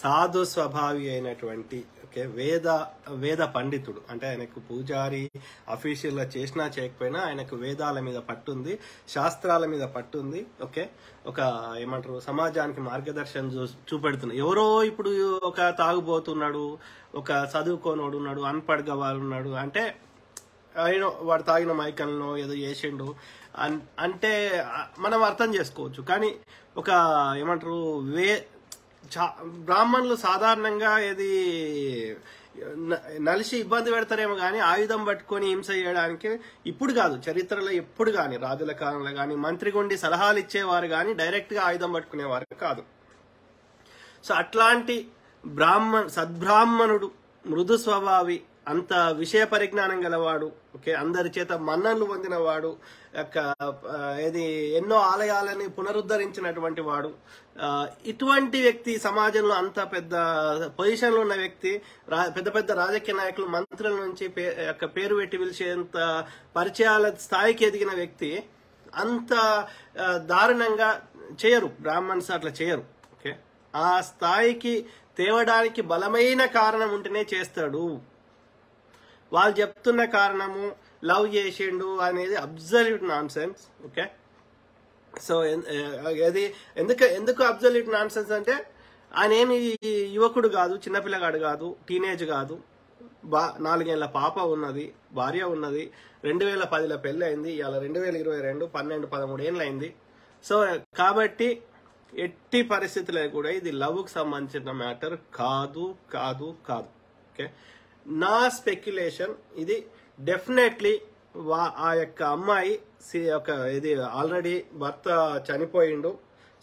సాధు స్వభావి అయినటువంటి ఓకే వేద పండితుడు. అంటే ఆయనకు పూజారి అఫీషియల్ గా చేసినా చేయకపోయినా ఆయనకు వేదాల మీద పట్టుంది, శాస్త్రాల మీద పట్టుంది. ఓకే, ఒక ఏమంటారు సమాజానికి మార్గదర్శనం చూపెడుతున్నాడు. ఎవరో ఇప్పుడు ఒక తాగుబోతున్నాడు, ఒక చదువుకోనోడు ఉన్నాడు, అన్పడ్ గవారు ఉన్నాడు అంటే వాడు తాగిన మైకల్లో ఏదో చేసిండు అంటే మనం అర్థం చేసుకోవచ్చు. కానీ ఒక ఏమంటారు బ్రాహ్మణులు సాధారణంగా ఏది నలిసి ఇబ్బంది పెడతారేమో కానీ ఆయుధం పట్టుకొని హింస చేయడానికి ఇప్పుడు కాదు, చరిత్రలో ఎప్పుడు కానీ రాజుల కాలంలో కానీ మంత్రిగుండి సలహాలు ఇచ్చేవారు కానీ డైరెక్ట్ గా ఆయుధం పట్టుకునేవారు కాదు. సో అట్లాంటి సద్బ్రాహ్మణుడు, మృదు స్వభావి, అంత విషయ పరిజ్ఞానం గలవాడు, ఓకే, అందరి చేత మన్ననలు పొందినవాడు, ఎన్నో ఆలయాలని పునరుద్ధరించినటువంటి వాడు, ఇటువంటి వ్యక్తి సమాజంలో అంత పెద్ద పొజిషన్లో ఉన్న వ్యక్తి, పెద్ద పెద్ద రాజకీయ నాయకులు, మంత్రుల నుంచి పేరు పెట్టి పిలిచేంత పరిచయాల స్థాయికి ఎదిగిన వ్యక్తి అంత దారుణంగా చేయరు. బ్రాహ్మణ్స్ అట్లా చేయరు. ఓకే, ఆ స్థాయికి తేవడానికి బలమైన కారణం ఉంటేనే చేస్తాడు. వాళ్ళు చెప్తున్న కారణము లవ్ చేసిండు అనేది absolute non sense. Okay, so అది ఎందుకు అబ్సల్యూట్ నాన్ సెన్స్ అంటే ఆయన ఏమి యువకుడు కాదు, చిన్నపిల్లగాడు కాదు, టీనేజ్ కాదు, 4 ఏళ్ల పాప ఉన్నది, భార్య ఉన్నది, 2010లో పెళ్లి అయింది, ఇవాళ 2022 12-13 ఏళ్ళు అయింది. సో కాబట్టి ఎట్టి పరిస్థితుల్లో కూడా ఇది లవ్ కు సంబంధించిన మ్యాటర్ కాదు కాదు కాదు. ఓకే, నా స్పెక్యులేషన్ ఇది డెఫినెట్లీ ఆ యొక్క అమ్మాయి ఇది ఆల్రెడీ భర్త చనిపోయిండు.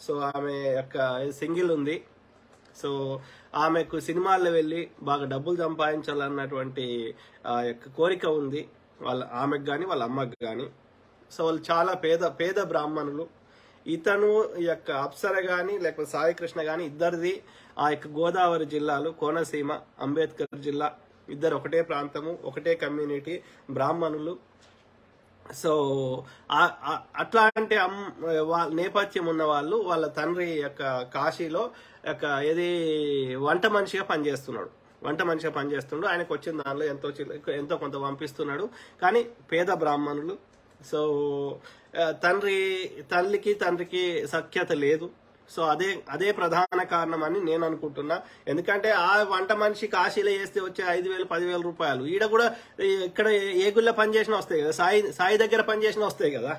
సో ఆమె యొక్క సింగిల్ ఉంది. సో ఆమెకు సినిమాల్లో వెళ్ళి బాగా డబ్బులు సంపాదించాలన్నటువంటి యొక్క కోరిక ఉంది ఆమెకు కానీ వాళ్ళ అమ్మకి కానీ. సో వాళ్ళు చాలా పేద బ్రాహ్మణులు. ఇతను ఈ యొక్క అప్సర గాని లేకపోతే సాయి కృష్ణ గాని ఇద్దరిది ఆ యొక్క గోదావరి జిల్లాలు, కోనసీమ, అంబేద్కర్ జిల్లా, ఇద్దరు ఒకటే ప్రాంతము, ఒకటే కమ్యూనిటీ, బ్రాహ్మణులు. సో అట్లాంటి నేపథ్యం ఉన్న వాళ్ళు వాళ్ళ తండ్రి యొక్క కాశీలో వంట మనిషిగా పనిచేస్తున్నాడు. ఆయనకు వచ్చిన దానిలో ఎంతో కొంత పంపిస్తున్నాడు. కానీ పేద బ్రాహ్మణులు. సో తండ్రికి సఖ్యత లేదు. సో అదే ప్రధాన కారణం అని నేను అనుకుంటున్నా. ఎందుకంటే ఆ వంట మనిషి కాశీలో చేస్తే వచ్చే 5,000-10,000 రూపాయలు ఈడ కూడా ఇక్కడ ఏ గుళ్ళ పనిచేసినా వస్తాయి కదా, సాయి దగ్గర పనిచేసినా వస్తాయి కదా.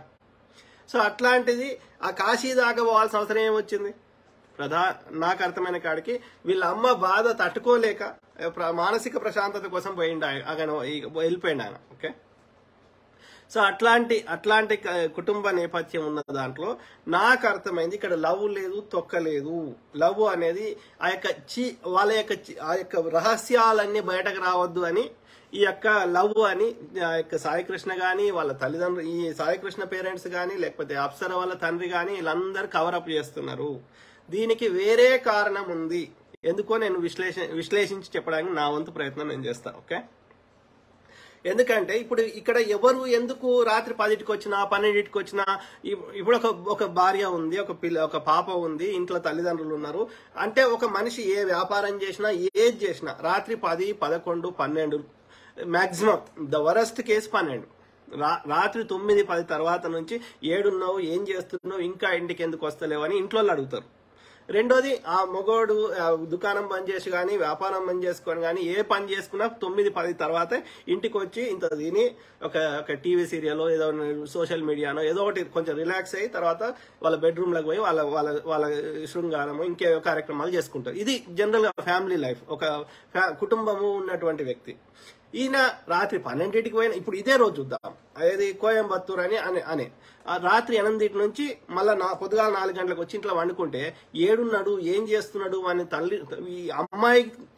సో అట్లాంటిది ఆ కాశీ దాకా పోవాల్సిన అవసరం ఏమొచ్చింది? నాకు అర్థమైన కాడికి వీళ్ళ అమ్మ బాధ తట్టుకోలేక మానసిక ప్రశాంతత కోసం వెళ్ళిపోయిండు ఆయన. ఓకే, సో అట్లాంటి కుటుంబ నేపథ్యం ఉన్న దాంట్లో నాకు అర్థమైంది ఇక్కడ లవ్ లేదు, తొక్క లేదు. లవ్ అనేది వాళ్ళ యొక్క రహస్యాలన్నీ బయటకు రావద్దు అని ఈ యొక్క లవ్ అని ఆ యొక్క సాయికృష్ణ గాని వాళ్ళ తల్లిదండ్రులు, ఈ సాయికృష్ణ పేరెంట్స్ గాని లేకపోతే అప్సర వాళ్ళ తండ్రి గాని వీళ్ళందరూ కవరప్ చేస్తున్నారు. దీనికి వేరే కారణం ఉంది. ఎందుకో నేను విశ్లేషించి చెప్పడానికి నా వంతు ప్రయత్నం నేను చేస్తా. ఓకే, ఎందుకంటే ఇప్పుడు ఇక్కడ ఎవరు ఎందుకు రాత్రి 10కి వచ్చినా 12కి వచ్చినా, ఇప్పుడు ఒక భార్య ఉంది, ఒక పాప ఉంది, ఇంట్లో తల్లిదండ్రులు ఉన్నారు అంటే ఒక మనిషి ఏ వ్యాపారం చేసినా ఏది చేసినా రాత్రి 10, 11, 12 మాక్సిమం, ద వరస్ట్ కేసు 12, రాత్రి 9, 10 తర్వాత నుంచి ఏడున్నావు, ఏం చేస్తున్నావు, ఇంకా ఇంటికి ఎందుకు వస్తలేవు అని ఇంట్లో అడుగుతారు. రెండోది ఆ మగోడు దుకాణం బంద్ చేసి కానీ వ్యాపారం బంద్ చేసుకొని కానీ ఏ పని చేసుకున్నా 9, 10 తర్వాత ఇంటికి వచ్చి ఇంత తిని ఒక టీవీ సీరియల్ ఏదో సోషల్ మీడియానో ఏదో ఒకటి కొంచెం రిలాక్స్ అయ్యి తర్వాత వాళ్ళ బెడ్రూమ్లకు పోయి వాళ్ళ శృంగారము ఇంకేవో కార్యక్రమాలు చేసుకుంటారు. ఇది జనరల్ గా ఫ్యామిలీ లైఫ్, ఒక కుటుంబము ఉన్నటువంటి వ్యక్తి. ఈయన రాత్రి 12కి పోయిన, ఇప్పుడు ఇదే రోజు చూద్దాం, అది కోయంబత్తూర్ అని రాత్రి 8 నుంచి మళ్ళా పొద్దుగాల 4 గంటలకు వచ్చి ఇంట్లో వండుకుంటే ఏడున్నాడు, ఏం చేస్తున్నాడు అని ఈ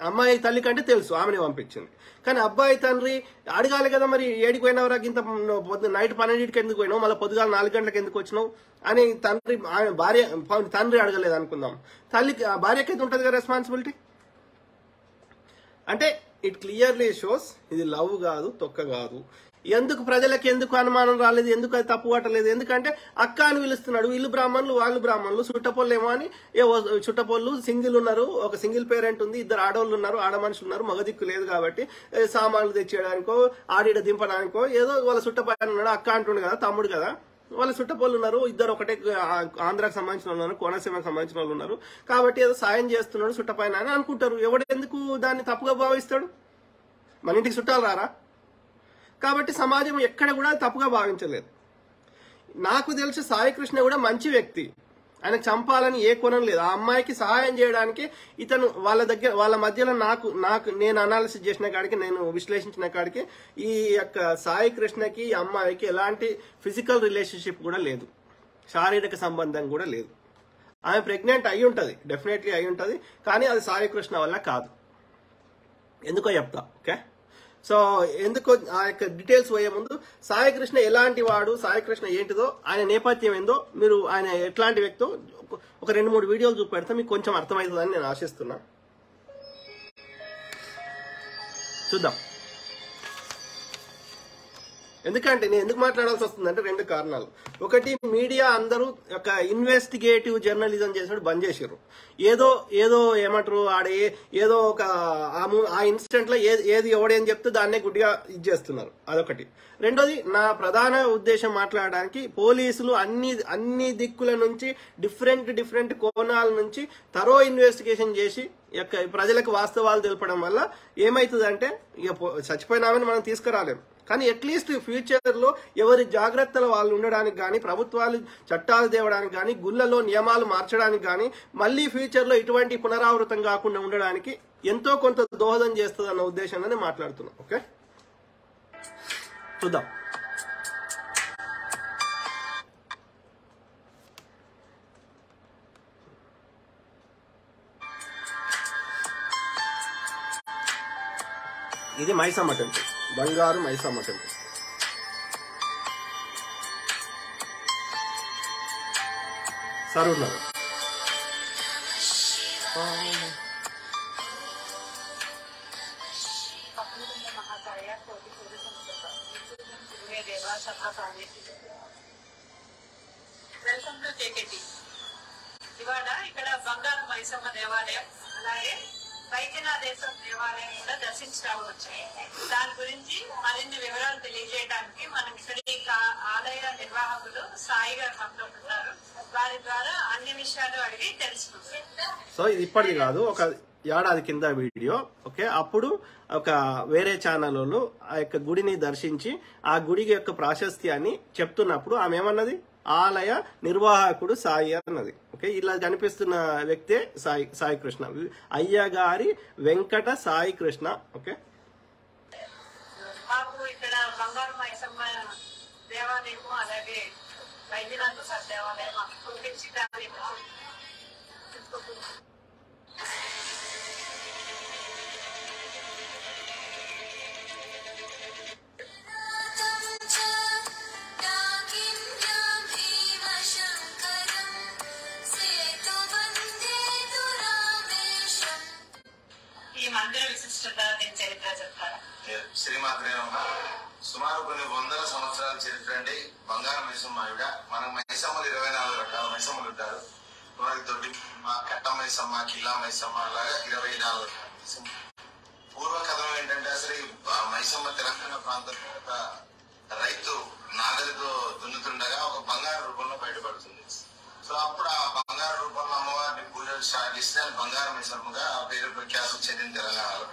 అమ్మాయి తల్లి కంటే తెలుసు, ఆమెని పంపించింది. కానీ అబ్బాయి తండ్రి అడగాలి కదా, మరి ఏడికి పోయినవరా, ఇంత నైట్ 12కి ఎందుకు పోయినావు, మళ్ళీ పొద్దుగాల 4 గంటలకు ఎందుకు వచ్చినావు అని తండ్రి అడగలేదు అనుకుందాం. భార్యకి అయితే ఉంటుంది కదా రెస్పాన్సిబిలిటీ. అంటే ఇట్ క్లియర్లీ షోస్ ఇది లవ్ కాదు, తొక్క కాదు. ఎందుకు ప్రజలకు ఎందుకు అనుమానం రాలేదు, ఎందుకు అది తప్పు పట్టలేదు? ఎందుకంటే అక్క అని పిలుస్తున్నాడు. వీళ్ళు బ్రాహ్మణులు, వాళ్ళు బ్రాహ్మణులు, చుట్టపోళ్ళు ఏమో అని చుట్టపోళ్ళు సింగిల్ ఉన్నారు, ఒక సింగిల్ పేరెంట్ ఉంది, ఇద్దరు ఆడవాళ్ళు ఉన్నారు, ఆడ మనుషులు ఉన్నారు, మగ దిక్కు లేదు కాబట్టి సామాన్లు తెచ్చేయడానికో ఆడిడ దింపడానికో ఏదో వాళ్ళ చుట్టపైన ఉన్నాడు. అక్క అంటుండు కదా, తమ్ముడు కదా, వాళ్ళ చుట్టపోళ్ళు ఉన్నారు, ఇద్దరు ఒకటే ఆంధ్రాకి సంబంధించిన వాళ్ళు ఉన్నారు, కోనసీమకు సంబంధించిన వాళ్ళు ఉన్నారు కాబట్టి ఏదో సాయం చేస్తున్నాడు చుట్టపైన అని అనుకుంటారు. ఎవడు ఎందుకు దాన్ని తప్పుగా భావిస్తాడు? మన ఇంటికి చుట్టాలు రారా? కాబట్టి సమాజం ఎక్కడ కూడా తప్పుగా భావించలేదు. నాకు తెలిసి సాయి కృష్ణ కూడా మంచి వ్యక్తి, ఆయన చంపాలని ఏ కోణం లేదు. ఆ అమ్మాయికి సహాయం చేయడానికి ఇతను వాళ్ళ మధ్యలో నేను అనాలిసిస్ చేసిన కాడికి, నేను విశ్లేషించిన కాడికి ఈ యొక్క సాయి కృష్ణకి ఈ అమ్మాయికి ఎలాంటి ఫిజికల్ రిలేషన్షిప్ కూడా లేదు, శారీరక సంబంధం కూడా లేదు. ఆమె ప్రెగ్నెంట్ అయి ఉంటుంది, డెఫినెట్లీ అయి ఉంటుంది, కానీ అది సాయి కృష్ణ వల్ల కాదు. ఎందుకో చెప్తా. ఓకే, సో ఎందుకో ఆ యొక్క డీటెయిల్స్ పోయే ముందు సాయి కృష్ణ ఎలాంటి వాడు, సాయి కృష్ణ ఏంటిదో, ఆయన నేపథ్యం ఏందో, మీరు ఆయన ఎట్లాంటి వ్యక్తో ఒక 2-3 వీడియోలు చూపెడితే మీకు కొంచెం అర్థమవుతుందని నేను ఆశిస్తున్నా. చూద్దాం. ఎందుకంటే నేను ఎందుకు మాట్లాడాల్సి వస్తుందంటే 2 కారణాలు. ఒకటి, మీడియా అందరూ ఒక ఇన్వెస్టిగేటివ్ జర్నలిజం చేసినట్టు బంద్ చేసారు. ఏదో ఏమంటారు, ఏదో ఒక ఆ ఇన్సిడెంట్ లో ఏది ఎవడేం చెప్తే దాన్నే గుడ్డిగా చేస్తున్నారు. అదొకటి. రెండోది, నా ప్రధాన ఉద్దేశం మాట్లాడడానికి పోలీసులు అన్ని దిక్కుల నుంచి డిఫరెంట్ కోణాల నుంచి తరో ఇన్వెస్టిగేషన్ చేసి ప్రజలకు వాస్తవాలు తెలపడం వల్ల ఏమైతుందంటే, ఇక చచ్చిపోయినామని మనం తీసుకురాలేం, కానీ అట్లీస్ట్ ఫ్యూచర్ లో ఎవరి జాగ్రత్తలు వాళ్ళు ఉండడానికి కానీ, ప్రభుత్వాలు చట్టాలు తేవడానికి కానీ, గుళ్ళలో నియమాలు మార్చడానికి కానీ, మళ్ళీ ఫ్యూచర్ లో ఇటువంటి పునరావృతం కాకుండా ఉండడానికి ఎంతో కొంత దోహదం చేస్తుంది అన్న ఉద్దేశంగానే మాట్లాడుతున్నాం. ఓకే, చూద్దాం. ఇది మైసమ్మ టెంపుల్, బంగారు Maisamma temple. Saroor Nagar. Welcome to KKT. ఇవాళ ఇక్కడ బంగారు మైసమ్మ దేవాలయం, అలాగే వైద్యనాథేశ్వర దేవాలయం కూడా దర్శించడానికి వచ్చాయి. దాని గురించి మరిన్ని వివరాలు తెలియజేయడానికి మనం ఇక్కడ ఆలయ నిర్వాహకులు సాయి గారు మనతో ఉన్నారు. వారి ద్వారా అన్ని విషయాలు అడిగి తెలుసుకుంటాం. సో ఇది ఇప్పటిది కాదు, ఒక ఏడాది కింద వీడియో. ఓకే, అప్పుడు ఒక వేరే ఛానల్ వాళ్ళు ఆ యొక్క గుడిని దర్శించి ఆ గుడికి యొక్క ప్రాశస్త్యాన్ని చెప్తున్నప్పుడు ఆమె ఏమన్నది, ఆలయ నిర్వాహకుడు సాయి అన్నది. ఓకే, ఇలా కనిపిస్తున్న వ్యక్తే సాయి కృష్ణ, అయ్యగారి వెంకట సాయి కృష్ణ. ఓకే, మాకు ఇక్కడ బంగారు మైసమ్మ దేవాలయం అలాగే వైద్యనాథ దేవాలయం ఈ మందిర విశిష్టత చరిత్ర చెప్తారా? శ్రీమాత్రే సుమారు కొన్ని వందల సంవత్సరాల చరిత్ర అండి. బంగారు మైసమ్మ ఆవిడ. మనకు మైసమ్మలు 24 రకాల మైసమ్మలు ఉంటారు. మనకి దొడ్డి కట్ట మైసమ్మ, కిల్లా మైసమ్మ, అలాగా 24 మైసమ్మ. పూర్వ కథనం ఏంటంటే, అసలు ఈ మైసమ్మ తెలంగాణ ప్రాంతం ఒక రైతు నాగలితో దున్నుతుండగా ఒక బంగారు రూపంలో బయటపడుతుంది. సో అప్పుడు ఆ బంగారు రూపంలో అమ్మవారిని పూజలు స్టార్ట్ చేస్తే బంగారు మైసమ్మగా పేరు ప్రఖ్యాతం చెందిన తెలంగాణలో.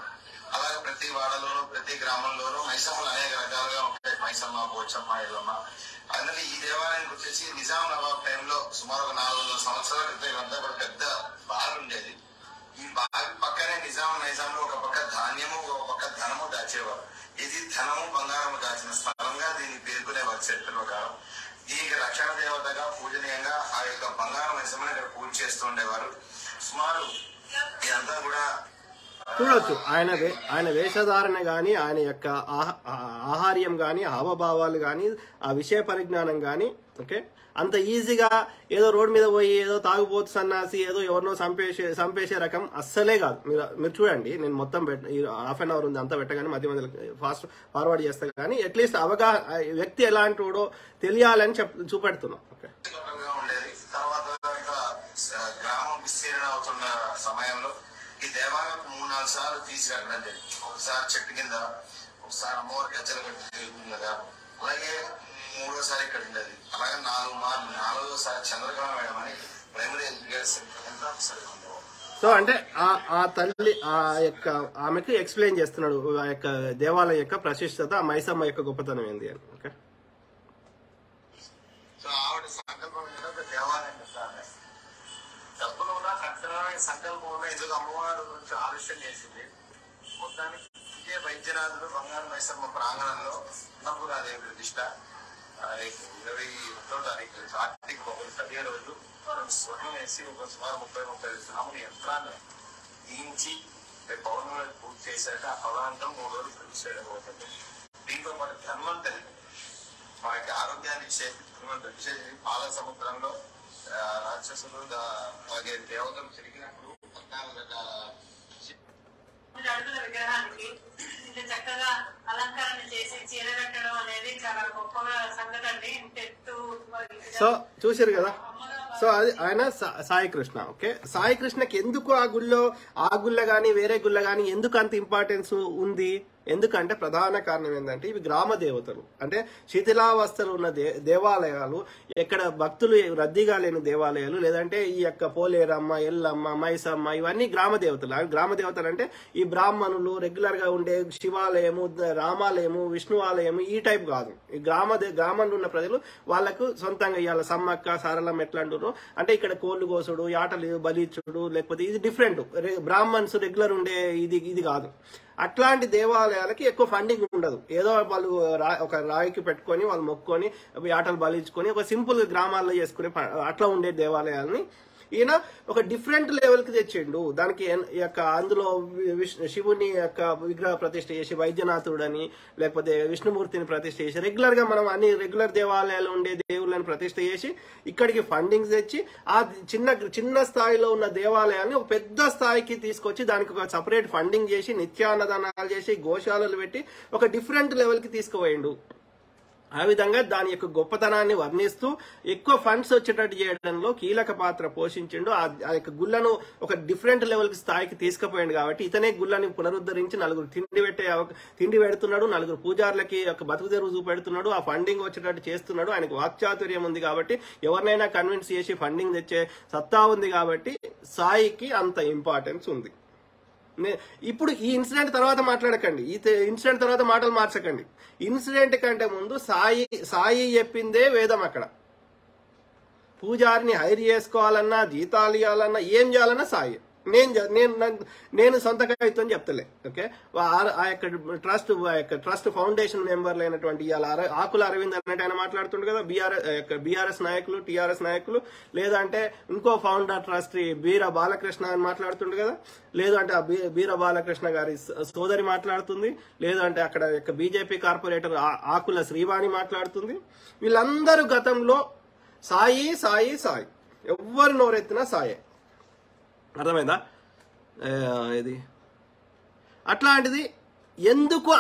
అలాగే ప్రతి వాడలోనూ ప్రతి గ్రామంలోనూ మైసమ్మలు అనేక రకాలుగా ఉంటాయి. మైసమ్మ, పోచమ్మ, ఎల్లమ్మ. అందులో ఈ దేవాలయానికి వచ్చేసి నిజాం నవాబ్ టైంలో సుమారు ఒక 400 సంవత్సరాల క్రితం ఇదంతా కూడా పెద్ద బావి ఉండేది. ఈ బావి పక్కనే నైజాంలో ఒక పక్క ధాన్యము, ఒక పక్క ధనము దాచేవారు. ఇది ధనము బంగారము దాచిన స్థలంగా దీన్ని పేర్కొనేవారు చరిత్ర ప్రకారం. దీనికి రక్షణ దేవతగా పూజనీయంగా ఆ యొక్క బంగారం మైసమ్మని ఇక్కడ పూజ చేస్తూ ఉండేవారు. సుమారు ఇదంతా కూడా చూడొచ్చు ఆయన వేషధారణ కానీ, ఆయన యొక్క ఆహార్యం కానీ, హావభావాలు కానీ, ఆ విషయ పరిజ్ఞానం కానీ, ఓకే, అంత ఈజీగా ఏదో రోడ్ మీద పోయి ఏదో తాగుబోతు సన్నాసి ఏదో ఎవరినో చంపేసే రకం అస్సలే కాదు. మీరు చూడండి, నేను మొత్తం హాఫ్ అన్ అవర్ ఉంది అంతా పెట్టగానే మధ్య మధ్యలో ఫార్వర్డ్ చేస్తా కానీ అట్లీస్ట్ వ్యక్తి ఎలాంటివాడో తెలియాలని చూపెడుతున్నాం. ఓకే, గ్రామం విస్తీర్ణ అవుతున్న సమయంలో ఈ దేవాలయం 3-4 సార్లు తీసుకెళ్ళడం జరిగింది. ఒకసారి చెట్టు కింద, ఒకసారి అమ్మవారి గజ్జల కట్టుగా, అలాగే 3వసారి ఇక్కడ ఉండేది, అలాగే 4 మార్లు 4వసారి చంద్రగ్రహణం వేయమని ప్రైమరీ ఎంత. సో అంటే ఆ తల్లి ఆమెకు ఎక్స్ప్లెయిన్ చేస్తున్నాడు ఆ యొక్క దేవాలయం యొక్క ప్రశస్తత, ఆ మైసమ్మ యొక్క గొప్పతనం ఏంది అని. ఓకే, సో ఆవిడ సంకల్పం దేవాలయం డబ్బులు ఉన్నా ఖచ్చితమైన సంకల్పం ఉన్నా ఎందుకు అమ్మవారి గురించి ఆలోచన చేసింది. మొత్తానికి విజయ వైద్యనాథుడు బంగారు మైసమ్మ ప్రాంగణంలో అన్నపూర్ణాదేవి ప్రతిష్ట 21వ తారీఖు కార్తీక 17 రోజు స్వర్ణం వేసి ఒక సుమారు 30-35 సాముల యంత్రాన్ని దీంచి పౌర్ణమి పూర్తి చేశాక ఆ పదాంతం 3 రోజులు ప్రతిష్ట అవుతుంది. దీంతో పాటు ధన్వంతరి మనకి ఆరోగ్యాన్ని ఇచ్చే పాల సముద్రంలో రాక్షసులు అలాగే దేవతలు తిరిగినప్పుడు 14 అడుగుల విగ్రహానికి ఇంత చక్కగా అలంకరణ చేసి చీర కట్టడం అనేది చాలా గొప్పగా సంగతి అండి. ఇంతెత్తు సో చూసారు కదా. సో అది ఆయన సాయి కృష్ణ. ఓకే, సాయి కృష్ణకి ఎందుకు ఆ గుళ్ళ గాని వేరే గుళ్ళ గాని ఎందుకు అంత ఇంపార్టెన్స్ ఉంది? ఎందుకంటే ప్రధాన కారణం ఏంటంటే ఇవి గ్రామ దేవతలు, అంటే శిథిలావస్థలు ఉన్న దేవాలయాలు, ఎక్కడ భక్తులు రద్దీగా లేని దేవాలయాలు, లేదంటే ఈ యొక్క పోలేరమ్మ, ఎల్లమ్మ, మైసమ్మ ఇవన్నీ గ్రామ దేవతలు. గ్రామ దేవతలు అంటే ఈ బ్రాహ్మణులు రెగ్యులర్ గా ఉండే శివాలయము, రామాలయము, విష్ణువాలయము ఈ టైప్ కాదు. ఈ గ్రామంలో ఉన్న ప్రజలు వాళ్ళకు సొంతంగా ఇవాళ సమ్మక్క సారలమ్మ ఎట్లా అంటున్నారు అంటే ఇక్కడ కోళ్లు కోసుడు, యాటలు బలిచ్చుడు, లేకపోతే ఇది డిఫరెంట్. బ్రాహ్మణ్స్ రెగ్యులర్ ఉండే ఇది కాదు. అట్లాంటి దేవాలయాలకి ఎక్కువ ఫండింగ్ ఉండదు. ఏదో వాళ్ళు ఒక రాయికి పెట్టుకొని వాళ్ళు మొక్కుకొని ఆటలు బలించుకొని ఒక సింపుల్ గ్రామాల్లో చేసుకునే అట్లా ఉండే దేవాలయాలని ఈయన ఒక డిఫరెంట్ లెవెల్ కి తెచ్చిండు. దానికి అందులో శివుని యొక్క విగ్రహ ప్రతిష్ఠ చేసి వైద్యనాథుడని, లేకపోతే విష్ణుమూర్తిని ప్రతిష్ఠ చేసి రెగ్యులర్ గా మనం అన్ని రెగ్యులర్ దేవాలయాలు ఉండే దేవుళ్ళని ప్రతిష్ఠ చేసి ఇక్కడికి ఫండింగ్ తెచ్చి ఆ చిన్న స్థాయిలో ఉన్న దేవాలయాన్ని ఒక పెద్ద స్థాయికి తీసుకొచ్చి దానికి ఒక సపరేట్ ఫండింగ్ చేసి నిత్యాన్నదానాలు చేసి గోశాలలు పెట్టి ఒక డిఫరెంట్ లెవెల్ కి తీసుకుపోయిండు. ఆ విధంగా దాని యొక్క గొప్పతనాన్ని వర్ణిస్తూ ఎక్కువ ఫండ్స్ వచ్చేటట్టు చేయడంలో కీలక పాత్ర పోషించిండు. ఆ యొక్క గుళ్ళను ఒక డిఫరెంట్ లెవెల్ స్థాయికి తీసుకుపోయింది. కాబట్టి ఇతనే గుళ్ళని పునరుద్ధరించి నలుగురు తిండి పెడుతున్నాడు, నలుగురు పూజారులకి ఒక బతుకు తెరువు చూపెడుతున్నాడు, ఆ ఫండింగ్ వచ్చేటట్టు చేస్తున్నాడు. ఆయనకు వాక్చాతుర్యం ఉంది కాబట్టి ఎవరినైనా కన్విన్స్ చేసి ఫండింగ్ తెచ్చే సత్తా ఉంది కాబట్టి సాయికి అంత ఇంపార్టెన్స్ ఉంది. ఇప్పుడు ఈ ఇన్సిడెంట్ తర్వాత మాట్లాడకండి, ఈ ఇన్సిడెంట్ తర్వాత మాటలు మార్చకండి. ఇన్సిడెంట్ కంటే ముందు సాయి చెప్పిందే వేదం. అక్కడ పూజారిని హైర్ చేసుకోవాలన్నా, జీతాలు ఇవ్వాలన్నా, ఏం చేయాలన్నా సాయి. నేను సొంత కవిత్వం చెప్తలే. ఓకే, ఆ యొక్క ట్రస్ట్ ఫౌండేషన్ మెంబర్లు అయినటువంటి ఇవాళ ఆకుల అరవింద్ అన్నట్టు ఆయన మాట్లాడుతుండు కదా, బీఆర్ఎస్ నాయకులు, టీఆర్ఎస్ నాయకులు, లేదంటే ఇంకో ఫౌండర్ ట్రస్టీ బీర బాలకృష్ణ అని మాట్లాడుతుండు కదా, లేదంటే ఆ బీర బాలకృష్ణ గారి సోదరి మాట్లాడుతుంది, లేదంటే అక్కడ బీజేపీ కార్పొరేటర్ ఆకుల శ్రీవాణి మాట్లాడుతుంది. వీళ్ళందరూ గతంలో సాయి సాయి సాయి, ఎవ్వరు నోరెత్తినా సాయే. అర్థమైందా? ఇది అట్లాంటిది ఎందుకు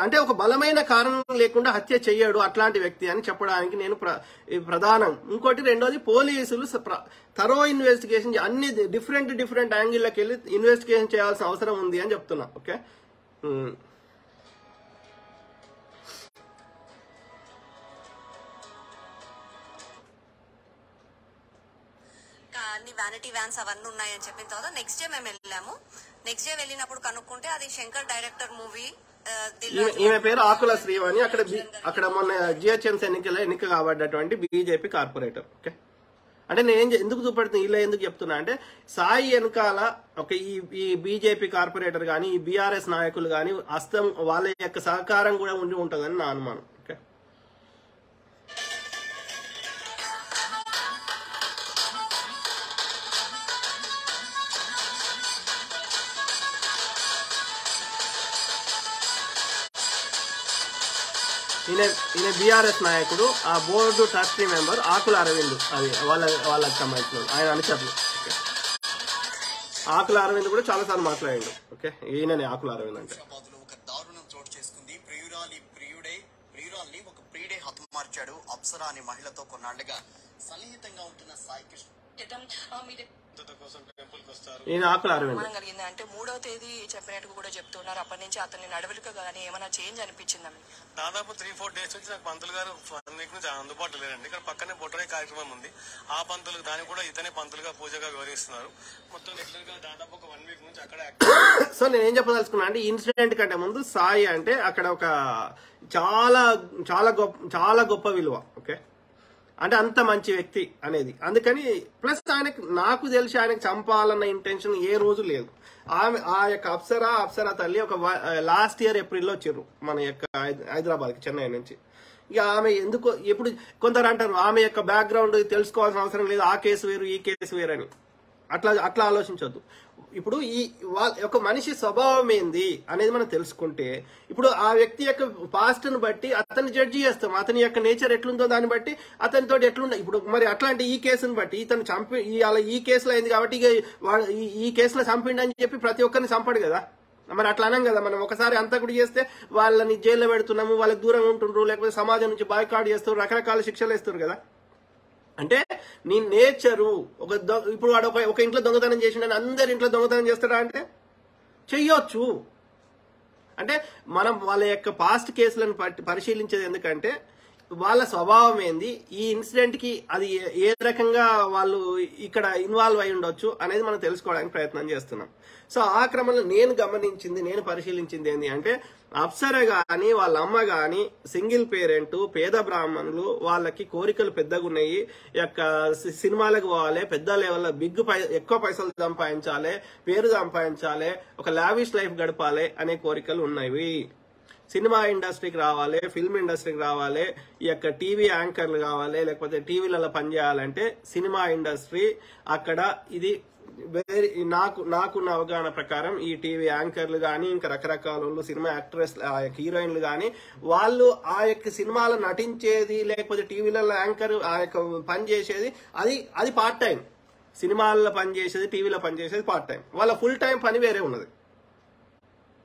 అంటే ఒక బలమైన కారణం లేకుండా హత్య చెయ్యడు అట్లాంటి వ్యక్తి అని చెప్పడానికి నేను ప్రధానం. ఇంకోటి రెండోది, పోలీసులు థరో ఇన్వెస్టిగేషన్ అన్ని డిఫరెంట్ యాంగిల్లోకి వెళ్ళి ఇన్వెస్టిగేషన్ చేయాల్సిన అవసరం ఉంది అని చెప్తున్నా. ఓకే, వ్యానిటీ వ్యాన్స్ అవన్నీ ఉన్నాయని చెప్పిన తర్వాత నెక్స్ట్ డే మేము వెళ్ళాము. నెక్స్ట్ డే వెళ్ళినప్పుడు కనుక్కుంటే అది శంకర్ డైరెక్టర్ మూవీ. ఈమె పేరు ఆకుల శ్రీవాణి. అక్కడ మొన్న జిహెచ్ఎంసీ ఎన్నిక కాబడ్డటువంటి బీజేపీ కార్పొరేటర్. ఓకే, అంటే నేను ఎందుకు చూపెడుతున్నా, ఇలా ఎందుకు చెప్తున్నా అంటే సాయి వెనకాల ఒక ఈ బీజేపీ కార్పొరేటర్ గాని, ఈ బీఆర్ఎస్ నాయకులు గాని హస్తం, వాళ్ళ యొక్క సహకారం కూడా ఉండి ఉంటుందని నా అనుమానం. ఓకే, ఈయన బీఆర్ఎస్ నాయకుడు, ఆ బోర్డు ట్రస్టీ మెంబర్ ఆకుల అరవింద్, అది వాళ్ళకి సంబంధించిన ఆయన అనుచరులు. ఓకే, ఆకుల అరవింద్ కూడా చాలా సార్లు మాట్లాడాడు. ఓకే, ఈయననే ఆకుల అరవింద్ అంటే. ఒక దారుణం చోటు చేసుకుంది. ప్రియురాల్ని ఒక ప్రియుడే హతమార్చాడు. అప్సరా అనే మహిళతో కొన్నాళ్లుగా సన్నిహితంగా ఉంటున్న సాయి కృష్ణ ఈయన ఆకుల అరవింద్. కలిగింది అంటే 3వ తేదీ చెప్పినట్టు కూడా చెప్తున్నారు. అప్పటి నుంచి అతని నడవడిక కానీ ఏమైనా చేంజ్ అనిపించిందని. దాదాపు 3-4 డేస్ నుంచి నాకు పంతులు గారు 1 వీక్ నుంచి అందుబాటులో లేరండి. ఇక్కడ పక్కనే బొట్టరాయి కార్యక్రమం ఉంది. ఆ పంతులు దానికి కూడా ఇతనే పంతులుగా పూజగా వివరిస్తున్నారు. మొత్తం రెగ్యులర్ గా దాదాపు ఒక 1 వీక్ నుంచి అక్కడ. సో నేను ఏం చెప్పదలుచుకున్నా అంటే, ఇన్సిడెంట్ కంటే ముందు సాయి అంటే అక్కడ ఒక చాలా చాలా గొప్ప విలువ. ఓకే, అంటే అంత మంచి వ్యక్తి అనేది. అందుకని ప్లస్ ఆయనకు, నాకు తెలిసి ఆయనకు చంపాలన్న ఇంటెన్షన్ ఏ రోజు లేదు. ఆ యొక్క అప్సరా తల్లి ఒక లాస్ట్ ఇయర్ ఏప్రిల్లో వచ్చారు మన యొక్క హైదరాబాద్కి, చెన్నై నుంచి. ఇక ఆమె ఎందుకో, ఇప్పుడు కొందరు అంటారు ఆమె యొక్క బ్యాక్గ్రౌండ్ తెలుసుకోవాల్సిన అవసరం లేదు, ఆ కేసు వేరు ఈ కేసు వేరు అని. అట్లా ఆలోచించొద్దు. ఇప్పుడు ఒక మనిషి స్వభావం ఏంది అనేది మనం తెలుసుకుంటే, ఇప్పుడు ఆ వ్యక్తి యొక్క పాస్ట్ ను బట్టి అతన్ని జడ్జి చేస్తాం. అతని యొక్క నేచర్ ఎట్లుందో దాన్ని బట్టి అతనితో ఎట్లుండే. ఇప్పుడు మరి అట్లాంటి ఈ కేసును బట్టి ఇతను చంపి ఈ కేసులో అయింది కాబట్టి ఇక ఈ కేసులో చంపిండని చెప్పి ప్రతి ఒక్కరిని చంపడు కదా. మరి అట్లా అనం కదా. మనం ఒకసారి అంతకుడు చేస్తే వాళ్ళని జైల్లో పెడుతున్నాము, వాళ్ళకి దూరంగా ఉంటుండ్రు, లేకపోతే సమాజం నుంచి బాయ్కాట్ చేస్తారు, రకరకాల శిక్షలు వేస్తారు కదా. అంటే నీ నేచరు ఇప్పుడు వాడు ఒక ఇంట్లో దొంగతనం చేసిండని అందరి ఇంట్లో దొంగతనం చేస్తాడా అంటే చెయ్యొచ్చు. అంటే మనం వాళ్ళ యొక్క పాస్ట్ కేసులను పరిశీలించేది ఎందుకంటే వాళ్ళ స్వభావం ఏంది, ఈ ఇన్సిడెంట్ కి అది ఏ రకంగా వాళ్ళు ఇక్కడ ఇన్వాల్వ్ అయి ఉండొచ్చు అనేది మనం తెలుసుకోవడానికి ప్రయత్నం చేస్తున్నాం. సో ఆ క్రమంలో నేను పరిశీలించింది ఏంటి అంటే, అప్సర గాని వాళ్ళ అమ్మ గాని సింగిల్ పేరెంట్, పేద బ్రాహ్మణులు, వాళ్ళకి కోరికలు పెద్దగా ఉన్నాయి, యొక్క సినిమాలకు పోవాలి, పెద్ద లెవెల్లో ఎక్కువ పైసలు సంపాదించాలి, పేరు సంపాదించాలి, ఒక లావిష్ లైఫ్ గడపాలి అనే కోరికలు ఉన్నాయి. సినిమా ఇండస్ట్రీకి రావాలి, ఫిల్మ్ ఇండస్ట్రీకి రావాలి, ఈ యొక్క టీవీ యాంకర్లు కావాలి, లేకపోతే టీవీలలో పనిచేయాలంటే సినిమా ఇండస్ట్రీ అక్కడ ఇది నాకున్న అవగాహన ప్రకారం ఈ టీవీ యాంకర్లు కానీ ఇంకా రకరకాల సినిమా యాక్ట్రెస్ హీరోయిన్లు కానీ వాళ్ళు ఆ యొక్క సినిమాలో నటించేది, లేకపోతే టీవీలలో యాంకర్ ఆ యొక్క పని చేసేది అది పార్ట్ టైం. సినిమాల్లో పనిచేసేది, టీవీలో పనిచేసేది పార్ట్ టైం. వాళ్ళ ఫుల్ టైం పని వేరే ఉన్నది.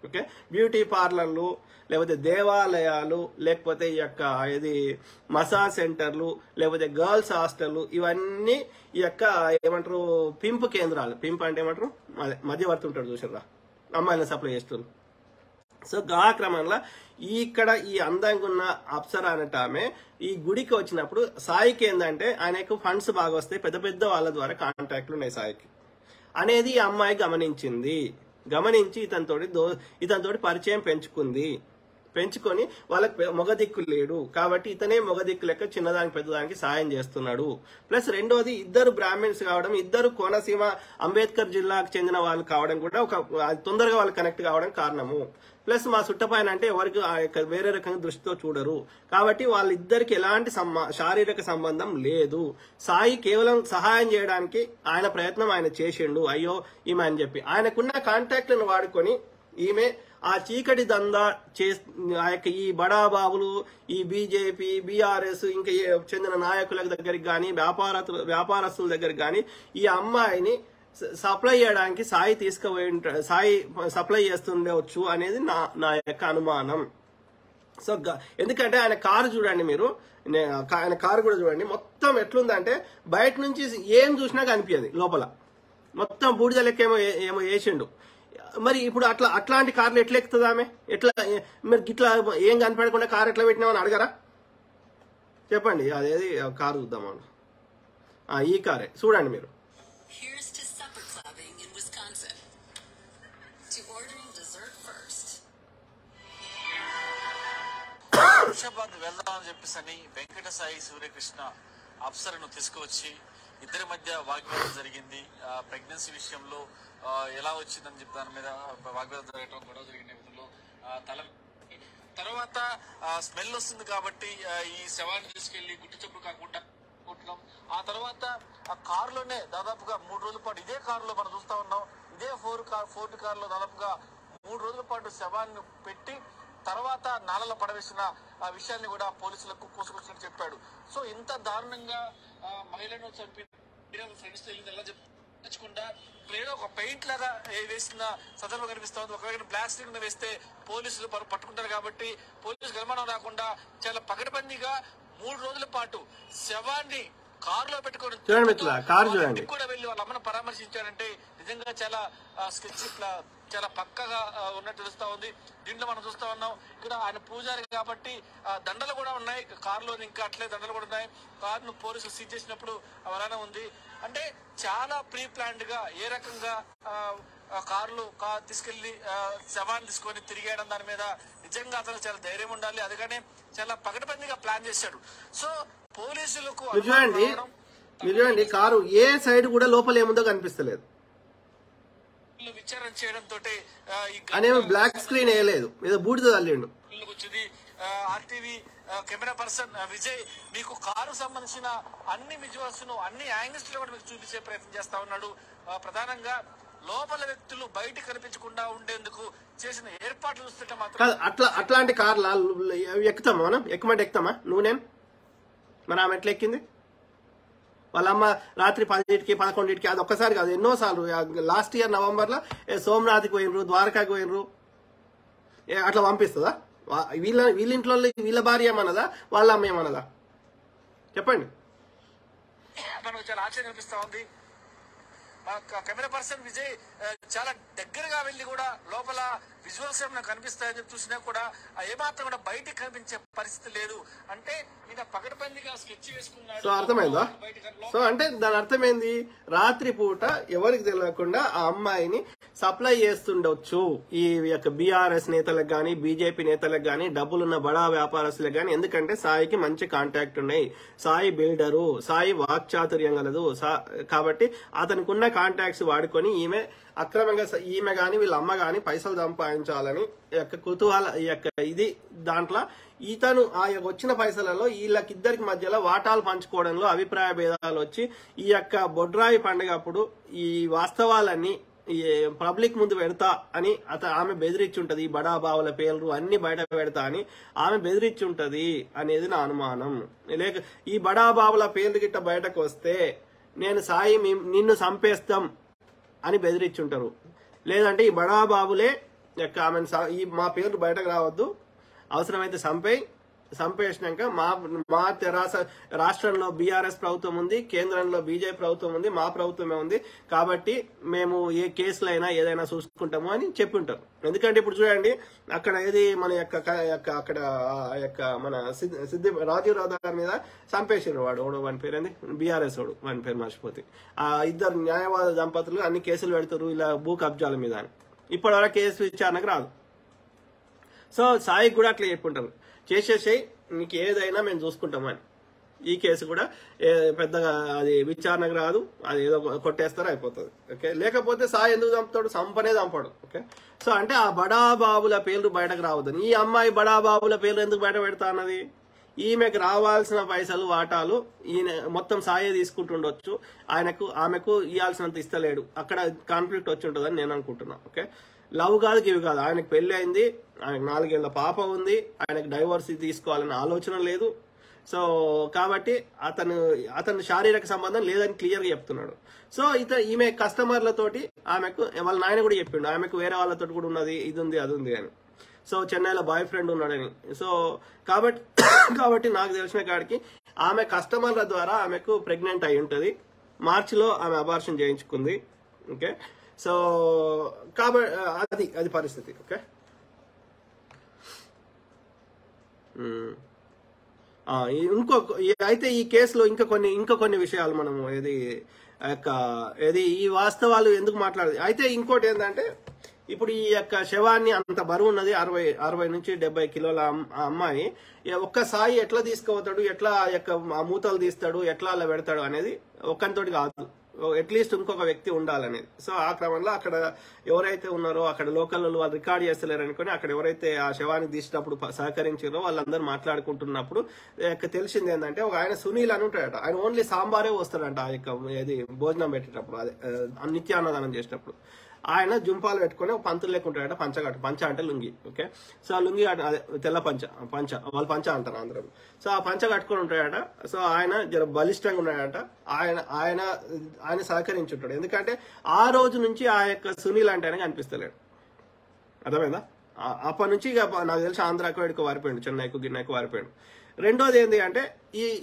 ఓకే, బ్యూటీ పార్లర్లు, లేకపోతే దేవాలయాలు, లేకపోతే ఈ యొక్క ఇది మసాజ్ సెంటర్లు, లేకపోతే గర్ల్స్ హాస్టల్లు, ఇవన్నీ ఈ యొక్క ఏమంటారు పింప్ కేంద్రాలు. పింప్ అంటే ఏమంటారు, అదే మధ్యవర్తి ఉంటాడు చూసారా, అమ్మాయిలను సప్లై చేస్తారు. సో ఆ క్రమంలో ఇక్కడ ఈ అందంగా ఉన్న అప్సర అనట ఆమె ఈ గుడికి వచ్చినప్పుడు సాయికి ఏంటంటే ఆయనకు ఫండ్స్ బాగా వస్తాయి, పెద్ద పెద్ద వాళ్ళ ద్వారా కాంటాక్ట్లు ఉన్నాయి సాయికి అనేది ఈ అమ్మాయి గమనించి ఇతనితోటి పరిచయం పెంచుకొని వాళ్ళకి మొగ దిక్కు లేడు కాబట్టి ఇతనే మొగ దిక్కు లెక్క చిన్నదానికి పెద్దదానికి సాయం చేస్తున్నాడు. ప్లస్ రెండోది ఇద్దరు బ్రాహ్మిన్స్ కావడం, ఇద్దరు కోనసీమ అంబేద్కర్ జిల్లాకు చెందిన వాళ్ళు కావడం కూడా ఒక తొందరగా వాళ్ళు కనెక్ట్ కావడం కారణము. ప్లస్ మా చుట్టపైన అంటే ఎవరికి వేరే రకంగా దృష్టితో చూడరు కాబట్టి వాళ్ళిద్దరికి ఎలాంటి శారీరక సంబంధం లేదు. సాయి కేవలం సహాయం చేయడానికి ఆయన ప్రయత్నం ఆయన చేసిండు, అయ్యో ఈమె అని చెప్పి ఆయనకున్న కాంటాక్ట్లను వాడుకొని ఈమె ఆ చీకటి దందా ఆ యొక్క ఈ బడాబాబులు, ఈ బీజేపీ, బీఆర్ఎస్ ఇంకా చెందిన నాయకుల దగ్గరికి కానీ వ్యాపారస్తుల దగ్గరికి కానీ ఈ అమ్మాయిని సప్లై చేయడానికి సాయి సప్లై చేస్తుండవచ్చు అనేది నా యొక్క అనుమానం. సో ఎందుకంటే ఆయన కారు చూడండి, మీరు ఆయన కారు కూడా చూడండి, మొత్తం ఎట్లుందంటే బయట నుంచి ఏం చూసినా కనిపించదు, లోపల మొత్తం బూడిద లెక్క ఏమో వేసిండు. మరి ఇప్పుడు అట్లాంటి కార్లు ఎట్లా ఎక్కుతుంది ఆమె? ఎట్లా మరి ఇట్లా ఏం కనిపెడకుండా కారు ఎట్లా పెట్టినామని అడగరా? చెప్పండి, అదేది కారు చూద్దామని. ఈ కారే చూడండి మీరు. హైదరాబాద్ వెళ్దామని చెప్పేసి వెంకట సాయి సూర్యకృష్ణ అప్సరను తీసుకువచ్చి ఇద్దరి మధ్య వాగ్వాదం జరిగింది. ప్రెగ్నెన్సీ విషయంలో ఎలా వచ్చిందని చెప్పి దాని మీద వాగ్వాదం జరగడం, గొడవ జరిగిన నేపథ్యంలో తర్వాత స్మెల్ వస్తుంది కాబట్టి ఈ శవాన్ని తీసుకెళ్లి గుట్టి చప్పుడు కాకుండా కొట్టడం. ఆ తర్వాత ఆ కారులోనే దాదాపుగా 3 రోజుల పాటు ఇదే కారులో మనం చూస్తా ఉన్నాం, ఇదే ఫోర్డ్ కారులో దాదాపుగా 3 రోజుల పాటు శవాన్ని పెట్టి తర్వాత నాలలో పడవేసిన ఆ విషయాన్ని కూడా పోలీసులకు పూసుకొచ్చినట్టు చెప్పాడు. సో ఇంత దారుణంగా మహిళను చంపి ఫ్రెండ్స్ ఎలా తెచ్చుకుంటా ఏదో ఒక పెయింట్ లాగా వేసిన సందర్భం కనిపిస్తా ఉంది. ఒకవేళ బ్లాక్ స్క్రీన్ వేస్తే పోలీసులు పట్టుకుంటారు కాబట్టి పోలీసు గమనం రాకుండా చాలా పకడ్బందీగా 3 రోజుల పాటు శవాన్ని కారులో పెట్టుకొని కూడా వెళ్ళి వాళ్ళ అమ్మను పరామర్శించాడంటే నిజంగా చాలా స్కెచ్ చాలా పక్కగా ఉన్నట్టు తెలుస్తా ఉంది. దీంట్లో మనం చూస్తా ఉన్నాం ఇక్కడ ఆయన పూజారి కాబట్టి దండలు కూడా ఉన్నాయి కారులో, ఇంకా అట్లే దండలు కూడా ఉన్నాయి. కారును పోలీసులు సీజ్ చేసినప్పుడు అలానే ఉంది. అంటే చాలా ప్రీ ప్లాన్డ్ గా ఏ రకంగా కారులో తీసుకెళ్లి శవాన్ని తీసుకొని తిరిగేయడం దాని మీద నిజంగా అతను చాలా ధైర్యం ఉండాలి. అందుకనే చాలా పకడ్బందీగా ప్లాన్ చేశాడు. సో పోలీసులకు మీరు చూడండి కారు ఏ సైడ్ కూడా లోపల ఏముందో కనిపిస్తలేదు. విచారణ చేయడంతో అనేమో బ్లాక్ స్క్రీన్ వేయలేదు, ఏదో బూడిద తల్లిండు. వచ్చింది ఆర్టీవీ కెమెరా పర్సన్ విజయ్ మీకు కారు సంబంధించిన అన్ని విజువల్స్ ను అన్ని యాంగిల్స్ లో కూడా మీకు చూపించే ప్రయత్నం చేస్తా ఉన్నాడు. ప్రధానంగా లోపల వ్యక్తులు బయట కనిపించకుండా ఉండేందుకు చేసిన ఏర్పాట్లు చూస్తుంటే మాత్రం అట్లాంటి కార్లు ఎక్కుతామా మనం? ఎక్కమంటే ఎక్కుతామా? నువ్వు నేను మరి ఆమె ఎట్లా ఎక్కింది? వాళ్ళ అమ్మ రాత్రి 10కి 11కి అది ఒక్కసారి కాదు ఎన్నోసార్లు. లాస్ట్ ఇయర్ నవంబర్లో సోమనాథ్కి పోయినరు, ద్వారకాకి పోయినరు. అట్లా పంపిస్తుందా? వీళ్ళింట్లో వీళ్ళ భార్య ఏమన్నదా, వాళ్ళ అమ్మ ఏమన్నదా? చెప్పండి. మనకు చాలా ఆశ్చర్యం అనిపిస్తా ఉంది. కెమెరా పర్సన్ విజయ్ చాలా దగ్గరగా వెళ్లి కూడా లోపల విజువల్స్ ఏమైనా కనిపిస్తాయని చెప్పి చూసినా కూడా ఏమాత్రం కూడా బయటికి కనిపించే పరిస్థితి లేదు. అంటే ఈయన పకడ్బందీగా స్కెచ్ వేసుకున్నాడు. సో అర్థమైందా? సో అంటే దాని అర్థమైంది, రాత్రి పూట ఎవరికి తెలియకుండా ఆ అమ్మాయిని సప్లై చేస్తుండొచ్చు ఈ యొక్క బీఆర్ఎస్ నేతలకు గానీ, బీజేపీ నేతలకు గానీ, డబ్బులున్న బడా వ్యాపారస్తులకు గానీ. ఎందుకంటే సాయికి మంచి కాంటాక్ట్ ఉన్నాయి, సాయి బిల్డరు, సాయి వాక్చాతుర్యం గలదు. కాబట్టి అతనికి ఉన్న కాంటాక్ట్స్ వాడుకొని ఈమె అక్రమంగా ఈమె గాని వీళ్ళ అమ్మ గాని పైసలు సంపాదించాలని యొక్క కుతూహల ఈ యొక్క ఇది దాంట్లో ఇతను ఆ వచ్చిన పైసలలో వీళ్ళకిద్దరికి మధ్యలో వాటాలు పంచుకోవడంలో అభిప్రాయ భేదాలు వచ్చి ఈ యొక్క బొడ్రాయి పండుగ అప్పుడు ఈ వాస్తవాలన్నీ పబ్లిక్ ముందు పెడతా అని ఆమె బెదిరించుంటది. ఈ బడా బావుల పేర్లు అన్ని బయట పెడతా అని ఆమె బెదిరించుంటది అనేది నా అనుమానం. లేక ఈ బడా బావుల పేర్లు గిట్ట బయటకు వస్తే నేను సాయి నిన్ను చంపేస్తాం అని బెదిరించుంటారు. లేదంటే ఈ బడా బాబులే ఆమె మా పేర్లు బయటకు రావద్దు, అవసరమైతే చంపేసినాక మా రాష్ట్రంలో బీఆర్ఎస్ ప్రభుత్వం ఉంది, కేంద్రంలో బీజేపీ ప్రభుత్వం ఉంది, మా ప్రభుత్వమే ఉంది, కాబట్టి మేము ఏ కేసులైనా ఏదైనా చూసుకుంటాము అని చెప్పి ఉంటారు. ఎందుకంటే ఇప్పుడు చూడండి అక్కడ ఏది మన అక్కడ మన రాజీవ్ రహదారి మీద చంపేసారు వాడు వాని పేరు ఏంది బీఆర్ఎస్ వాడు, వాని పేరు మర్చిపోతే. ఆ ఇద్దరు న్యాయవాద దంపతులు అన్ని కేసులు పెడతారు ఇలా భూ కబ్జాల మీద అని. ఇప్పటివరకు కేసు విచారణకు రాదు. సో సాయికి కూడా అట్లా చెప్పుంటారు, చేసేసేయి నీకు ఏదైనా మేము చూసుకుంటామని. ఈ కేసు కూడా పెద్దగా అది విచారణకు రాదు, అది ఏదో కొట్టేస్తారో అయిపోతుంది. ఓకే, లేకపోతే సాయి ఎందుకు చంపుతాడు? చంపనే చంపాడు. ఓకే, సో అంటే ఆ బడా బాబుల పేర్లు బయటకు రావద్దని. ఈ అమ్మాయి బడా బాబుల పేర్లు ఎందుకు బయట పెడతా అన్నది? ఈమెకు రావాల్సిన పైసలు వాటాలు ఈయన మొత్తం సాయే తీసుకుంటుండొచ్చు, ఆమెకు ఇవ్వాల్సినంత ఇస్తలేడు. అక్కడ కాన్ఫ్లిక్ట్ వచ్చి ఉంటుందని నేను అనుకుంటున్నా. ఓకే, లవ్ కాదు గివి కాదు. ఆయనకు పెళ్లి అయింది, ఆయనకు 4 ఏళ్ల పాప ఉంది, ఆయనకు డైవర్స్ తీసుకోవాలనే ఆలోచన లేదు. సో కాబట్టి అతను శారీరక సంబంధం లేదని క్లియర్ గా చెప్తున్నాడు. సో ఈమె కస్టమర్లతోటి ఆమెకు వాళ్ళ నాయన కూడా చెప్పిండు ఆమెకు వేరే వాళ్ళతో కూడా ఉన్నది, ఇది ఉంది, అది ఉంది అని. సో చెన్నైలో బాయ్ ఫ్రెండ్ ఉన్నాడని. సో కాబట్టి నాకు తెలిసిన కాడికి ఆమె కస్టమర్ల ద్వారా ఆమెకు ప్రెగ్నెంట్ అయి ఉంటది. మార్చిలో ఆమె అబార్షన్ చేయించుకుంది. ఓకే, సో కాబట్టి అది పరిస్థితి. ఓకే, అయితే ఈ కేసులో ఇంకా కొన్ని విషయాలు మనము ఈ వాస్తవాలు ఎందుకు మాట్లాడదు. అయితే ఇంకోటి ఏంటంటే ఇప్పుడు ఈ యొక్క శవాన్ని అంత బరువు ఉన్నది 60 నుంచి 70 కిలోల అమ్మాయి ఒక్క సాయి ఎట్లా తీసుకుపోతాడు, ఎట్లా ఆ మూతలు తీస్తాడు, ఎట్లా అలా పెడతాడు అనేది ఒక్కరితోటి కాదు, అట్లీస్ట్ ఇంకొక వ్యక్తి ఉండాలనేది. సో ఆ క్రమంలో అక్కడ ఎవరైతే ఉన్నారో అక్కడ లోకల్ వాళ్ళు రికార్డ్ చేస్తలేరు అనుకుని అక్కడ ఎవరైతే ఆ శవాన్ని తీసినప్పుడు సహకరించారో వాళ్ళందరూ మాట్లాడుకుంటున్నప్పుడు తెలిసింది ఏంటంటే ఒక ఆయన సునీల్ అని ఉంటాడట. ఆయన ఓన్లీ సాంబారే వస్తాడంట ఆ యొక్క భోజనం పెట్టేటప్పుడు, అదే నిత్యాన్నదానం చేసేటప్పుడు. ఆయన జుంపాలు పెట్టుకుని పంతులు లేకుంటాడట, పంచ అంటే లుంగి. ఓకే, సో ఆ లుంగి అదే తెల్ల పంచ వాళ్ళు పంచ అంటారు ఆంధ్రలో. సో ఆ పంచ కట్టుకొని ఉంటాడట. సో ఆయన జర బలిష్టంగా ఉన్నాడట. ఆయన సహకరించుంటాడు. ఎందుకంటే ఆ రోజు నుంచి ఆ యొక్క సునీల్ అంటే ఆయనకి అనిపిస్తలేడు. అర్థమైందా? అప్పటి నుంచి ఇక నాకు తెలిసి ఆంధ్రాకు వాడికి వారిపోయాడు, చెన్నైకు గిన్నెకు వారిపోయాడు. రెండోది ఏంటి అంటే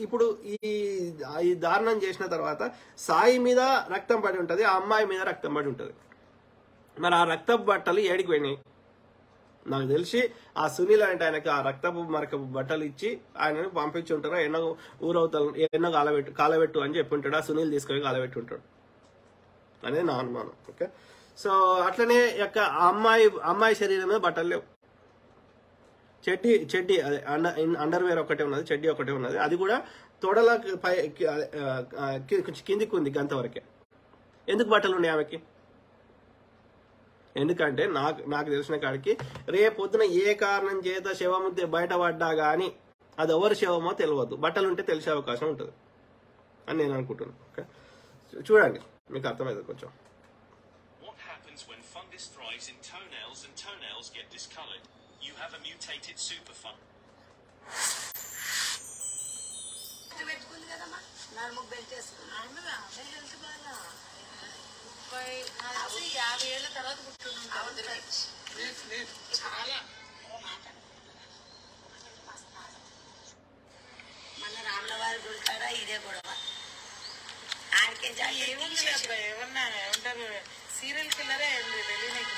ఇప్పుడు ఈ దారుణం చేసిన తర్వాత సాయి మీద రక్తం పడి ఉంటుంది, ఆ అమ్మాయి మీద రక్తం పడి ఉంటుంది. మరి ఆ రక్తపు బట్టలు ఏడికి పోయినాయి? నాకు తెలిసి ఆ సునీల్ అంటే ఆయనకి ఆ రక్తపు మరకపు బట్టలు ఇచ్చి ఆయనను పంపించి ఉంటారు. ఎన్నో ఊరవుతారు, ఎన్నో కాలబెట్టు అని చెప్పి ఉంటాడు. ఆ సునీల్ తీసుకొని కాలబెట్టి ఉంటాడు అనేది నా అనుమానం. ఓకే, సో అట్లనే యొక్క అమ్మాయి శరీరం మీద బట్టలు లేవు. చెడ్డీ అదే అండర్వేర్ ఒకటే ఉన్నది, చెడ్డీ ఒకటే ఉన్నది. అది కూడా తొడల పై కిందికి ఉంది, గంత వరకే. ఎందుకు బట్టలు ఉన్నాయి ఆమెకి? ఎందుకంటే నాకు తెలిసిన కాడికి రేపొద్దున ఏ కారణం చేత శవం బయటపడ్డా గానీ అది ఎవరి శవమో తెలియదు, బట్టలు ఉంటే తెలిసే అవకాశం ఉంటుంది అని నేను అనుకుంటున్నాను. ఓకే, చూడండి మీకు అర్థమైంది కొంచెం. What happens when fungus thrives in toenails and toenails get discolored? You have a mutated superfund. పెట్టుకుంది కదమ్మా, నడుము బెల్ట్ వేసుకున్నాను. హెల్త్ బాగా 50 ఏళ్ళ తర్వాత పుట్టుకుంటాను. చాలా మన రాముల వారి గుడి కాడ ఇదే గొడవ. ఆడికే ఏమన్నా ఏమంటారు, సీరియల్ కిల్లరే వెళ్ళినకి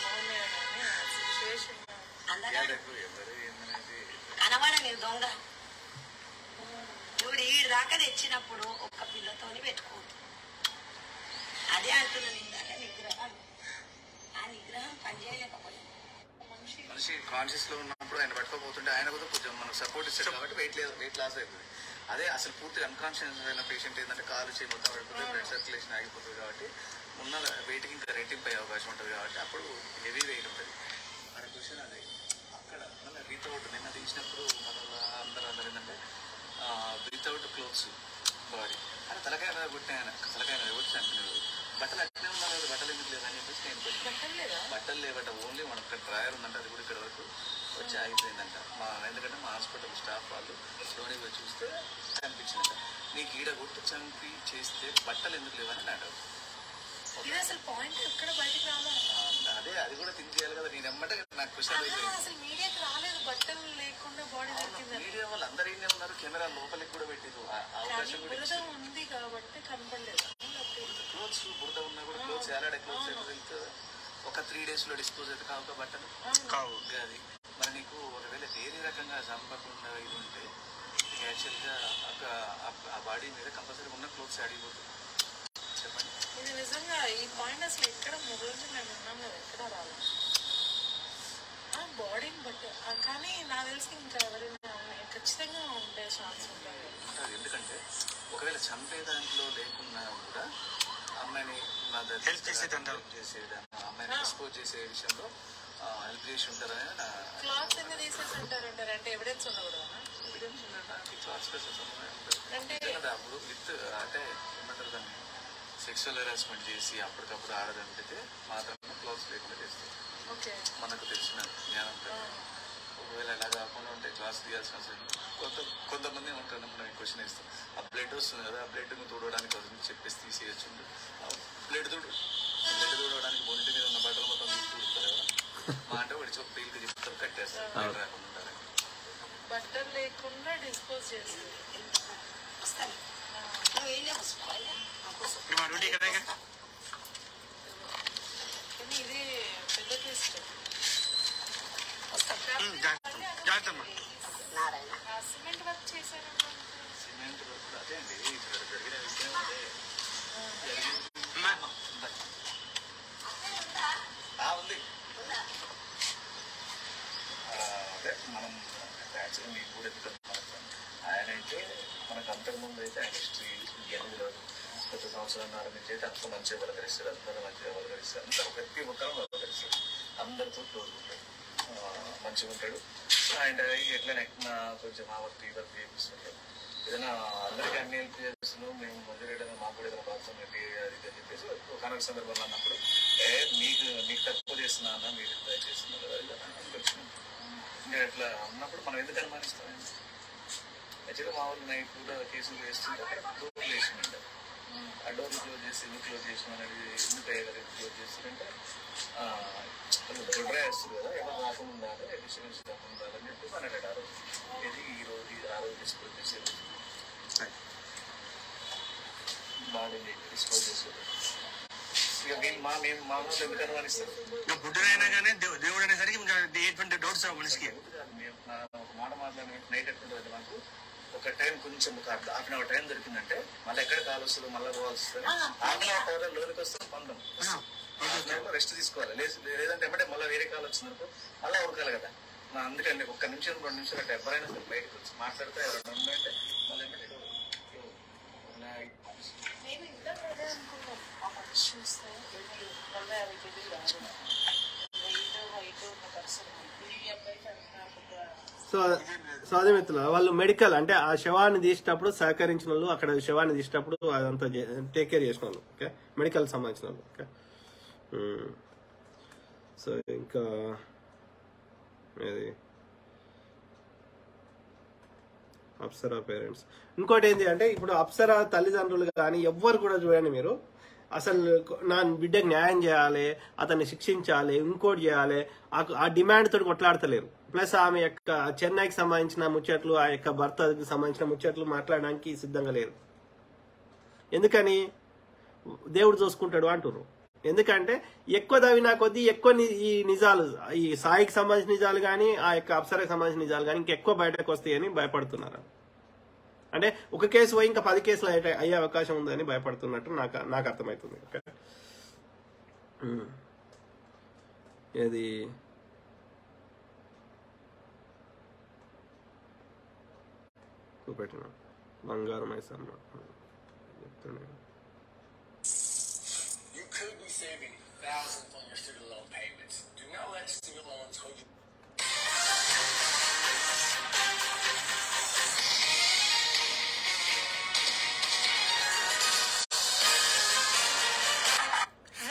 అనవాడ మీరు దొంగ. ఇప్పుడు ఈ దాకా తెచ్చినప్పుడు ఒక్క పిల్లతోని పెట్టుకోవద్దు. అదే అంటున్నాను ఇందాక, నిగ్రహం. ఆ నిగ్రహం పనిచేయలేకపోయింది. మనిషి కాన్షియస్ లో ఉన్నప్పుడు ఆయన పట్టుకోపోతుంటే ఆయన కూడా కొంచెం మనకు సపోర్ట్ ఇస్తాడు కాబట్టి వెయిట్ లాస్ అవుతుంది. అదే అసలు పూర్తిగా అన్కాన్షియస్ అయిన పేషెంట్ ఏంటంటే కాలు చేయి మొత్తం పడిపోతుంది, బ్లడ్ సర్క్యులేషన్ ఆగిపోతుంది. కాబట్టి ఉన్న వెయిట్కి ఇంకా రెట్టింపు అయ్యే అవకాశం ఉంటుంది. కాబట్టి అప్పుడు హెవీ వెయిట్ ఉంటుంది. మన క్వశ్చన్ అదే అక్కడ మళ్ళీ వితౌట్ నిన్న తీసినప్పుడు అందరూ ఏంటంటే వితౌట్ క్లోత్స్ బాడీ అని తలకాయ మీద కొట్టిన తలకాయ మీద కొట్టి అంటున్నారు. బట్టలు అట్లే ఉన్నారు కదా, బట్టలు ఎందుకు లేదని చెప్పేసి నేను బట్టలు లేవట, ఓన్లీ మన ఇక్కడ డ్రాయర్ ఉందంటే అది కూడా ఇక్కడ వరకు వచ్చి ఆగిపోయిందంట. ఎందుకంటే మా హాస్పిటల్ స్టాఫ్ వాళ్ళు లోని పోయి చూస్తే కనిపించిందంట. నీకు ఈడ కొట్టి చంపి చేస్తే బట్టలు ఎందుకు లేవని అన్నాడు. అసలు పాయింట్ ఎక్కడ బయటకు రాలేదు. అదే అది కూడా థింక్ చేయాలి కదా. నేను ఎమ్మటే నాకు క్వశ్చన్ అసలు మీడియాకి రాలేదు, బట్టలు లేకుండా బాడీ దొరికింది. మీడియా వాళ్ళు అందరూ ఏం ఉన్నారు, కెమెరా లోపలికి కూడా పెట్టారు. అవకాశం కూడా ఉంది కాబట్టి కనపడలేదు. క్లోత్స్ బురద ఉన్నా కూడా క్లోత్స్ ఎలాడే క్లోత్స్ వెళ్తే ఒక 3 days లో డిస్పోజ్ అయితే కావు బట్టలు కావు. అది మరి నీకు ఒకవేళ వేరే రకంగా చంపకుండా ఇది ఉంటే యాక్చువల్గా ఆ బాడీ మీద కంపల్సరీ ఉన్న క్లోత్స్ అడిగిపోతుంది. చెప్పండి, ఇది నిజంగా ఈ పాయింట్ అసలు ఎక్కడ మొదలు మేము ఉన్నాం కదా, ఎక్కడ రాలేదు బాడీని బట్టి. కానీ నాకు తెలిసి ఇంకా ఎవరైనా ఖచ్చితంగా ఉండే ఛాన్స్ ఉంటాయి. ఎందుకంటే ఒకవేళ చంపే దాంట్లో లేకున్నా కూడా అమ్మాయిని హెల్ప్ అమ్మాయిని డిస్పోజ్ చేసే విషయంలో హెల్ప్ చేసి ఉంటారని క్లాత్స్ ఎన్ని తీసేసి ఉంటారంటారు. అంటే ఎవిడెన్స్ ఉండకూడదు. ఎవిడెన్స్ ఉండడానికి క్లాత్స్ అంటే అప్పుడు విత్ అంటే ఏమంటారు దాన్ని సెక్షువల్ హెరాస్మెంట్ చేసి అప్పటికప్పుడు ఆడదంటే మాత్రమే క్లాత్స్ లేకుండా చేస్తారు. మనకు తెలిసిన జ్ఞానం. ఒకవేళ ఎలా కాకుండా ఉంటే క్లాస్ తీయాల్సిన అవసరం. కొంతమంది ఉంటారు, మనం క్వశ్చన్ ఇస్తాం, ఆ బ్లడ్ వస్తుంది కదా, ఆ బ్లడ్ను తోడడానికి వస్తుంది చెప్పేసి తీసేయచ్చు. బ్లడ్ తోడడానికి బొంటి మీద ఉన్న బట్టలు మొత్తం తీసుకుంటారు కదా, మా అంటే వాడి చొప్పు బీల్కి చెప్తారు, కట్టేస్తారు బ్లడ్ రాకుండా ఉంటారు. బట్టలు లేకుండా డిస్పోజ్ చేస్తారు. ఇది పెద్ద టెస్ట్. సిమెంట్ వర్క్ చేశారు. సిమెంట్ వర్క్ అదే అండి ఇక్కడ జరిగిన విషయం అదే. ఉంది అదే మనం యాక్చువల్లీ మీకు కూడా ఆయన అయితే మనకు అంతకుముందు అయితే ఆయన హిస్టరీ గత సంవత్సరాల నుంచి అయితే అంత మంచిగా పలకరిస్తారు, అందరూ మంచిగా పలకరిస్తారు, అందరూ ప్రతి ఒక్కరు పలకరిస్తారు, అందరితో క్లోజ్ ఉంటాడు, మంచిగా ఉంటాడు. అండ్ ఎట్లనే కొంచెం ఆ వర్క్ ఈ వర్క్ చేపిస్తుంటాడు. ఏదైనా అందరికీ అన్ని హెల్ప్ చేస్తున్నాం మేము మొదలెడడం మాకు కూడా ఏదైనా బాధ్యత అది అని చెప్పేసి ఒక అనవసర సందర్భంలో అన్నప్పుడు మీకు తక్కువ చేస్తున్నా అన్న మీరు ఎంత చేస్తున్నారు కదా వచ్చినాం. ఇంకా ఇట్లా ఉన్నప్పుడు మనం ఎందుకు అనుమానిస్తాం? యాక్చువల్గా మా వాళ్ళు నైట్ కూడా కేసులు వేస్తుంటే డోర్లు వేసిందంట. ఆ డోర్లు క్లోజ్ చేసి ఎందుకు క్లోజ్ చేసినాం అనేది ఎందుకు అయ్యేది క్లోజ్ చేస్తుందంటే గుడ్రా వేస్తుంది కదా, ఎవరు రాకుండా ఉండాలి, డిస్టర్బెన్స్ రాకుండా ఉండాలని చెప్పేసి అన్నాడు. ఆ రోజు ఇది ఈ రోజు ఆ రోజు డిస్పోజ్ చేసేది బాడీని డిస్పోజ్ చేసేది. ఇక మేము మా ఊళ్ళో ఎందుకు అనుమానిస్తారు? బుడ్డైనా కానీ దేవుడు అనేసరికి ఎటువంటి డౌట్స్ మనిషికి. ఒక మాట మాట్లాడిన నైట్ ఎట్లుంటుంది మాకు ఒక టైం కొంచెం ఒక హాఫ్ అన్ అవర్ టైం దొరికిందంటే మళ్ళీ ఎక్కడ కాల్ వస్తుందో మళ్ళీ పోవాల్సి వస్తుంది. హాఫ్ అన్ అవర్ లోనికి వస్తే పందం రెస్ట్ తీసుకోవాలి. లేదంటే ఏమంటే మళ్ళీ వేరే కాల్ వచ్చిందనుకో మళ్ళీ ఉడకాలి కదా. అందుకని 1 నిమిషం 2 నిమిషాలు అంటే ఎవరైనా సరే బయటకు వచ్చి మాట్లాడితే ఎవరైనా ఉందంటే మళ్ళీ సో అదే మిత్రులు, వాళ్ళు మెడికల్ అంటే ఆ శవాన్ని తీసేటప్పుడు సహకరించిన వాళ్ళు, అక్కడ శవాన్ని తీసేటప్పుడు అదంతా టేక్ కేర్ చేసిన వాళ్ళు, ఓకే, మెడికల్ సంబంధించిన వాళ్ళు, ఓకే. సో ఇంకా ఇది అప్సరా పేరెంట్స్. ఇంకోటి ఏంటి అంటే ఇప్పుడు అప్సరా తల్లిదండ్రులు కానీ ఎవ్వరు కూడా చూడండి మీరు, అసలు నా బిడ్డకు న్యాయం చేయాలి, అతన్ని శిక్షించాలి, ఇంకోటి చేయాలి, ఆ డిమాండ్ తోటి కొట్లాడతలేరు. ప్లస్ ఆమె యొక్క చెన్నైకి సంబంధించిన ముచ్చట్లు, ఆ యొక్క భర్తకి సంబంధించిన ముచ్చట్లు మాట్లాడడానికి సిద్ధంగా లేరు. ఎందుకని? దేవుడు చూసుకుంటాడు అంటున్నారు. ఎందుకంటే ఎక్కువ దవినా కొద్దీ ఎక్కువ ఈ నిజాలు, ఈ సాయికి సంబంధించిన నిజాలు కానీ ఆ యొక్క అప్సరాకి సంబంధించిన నిజాలు కానీ ఇంకెక్కువ బయటకు వస్తాయని భయపడుతున్నారు. అంటే ఒక కేసు పోయి ఇంకా 10 కేసులు అయ్యే అవకాశం ఉందని భయపడుతున్నట్టు నాకు అర్థమవుతుంది. ఓకే, ఇది చూపెట్టిన బంగారు మైసమ్మ చెప్తున్నాను. Thousands on your student loan payments. Do not let student loans hold you.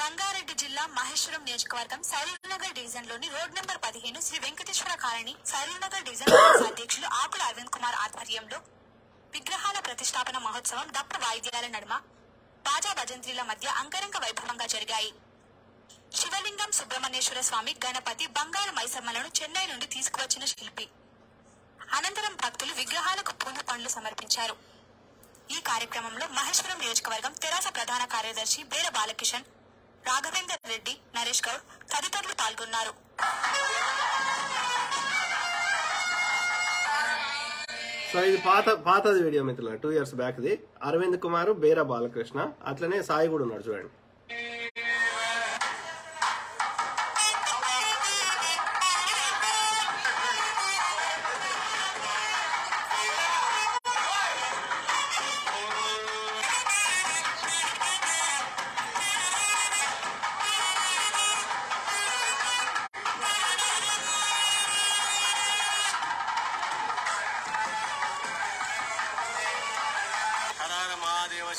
Rangareddy జిల్లా మహేశ్వరం నియోజకవర్గం సైలనగర్ డివిజన్ లోని road number 15 Shri Venkateshwara colony Sailanagar division అధ్యక్షులు ఆకుల అరవింద్ కుమార్ ఆధ్వర్యంలో విగ్రహాల ప్రతిష్టాపన మహోత్సవం దప్ప వాయిద్యాల నడుమ బాజా భజంత్రీల మధ్య అంగరంగ వైభవంగా జరిగాయి. శివలింగం, సుబ్రహ్మణ్యేశ్వర స్వామి, గణపతి, బంగారు మైసమ్మలను చెన్నై నుండి తీసుకువచ్చిన శిల్పి. అనంతరం భక్తులు విగ్రహాలకు పూల పండ్లు సమర్పించారు. ఈ కార్యక్రమంలో మహేశ్వరం నియోజకవర్గం తెరాస ప్రధాన కార్యదర్శి బేర బాలకిషన్, రాఘవేందర్ రెడ్డి, నరేష్ గౌడ్ తదితరులు పాల్గొన్నారు. సో ఇది పాతది వీడియో మిత్రుల 2 years బ్యాక్ది. అరవింద్ కుమార్, బేర బాలకృష్ణ, అట్లనే సాయి కూడా ఉన్నాడు చూడండి.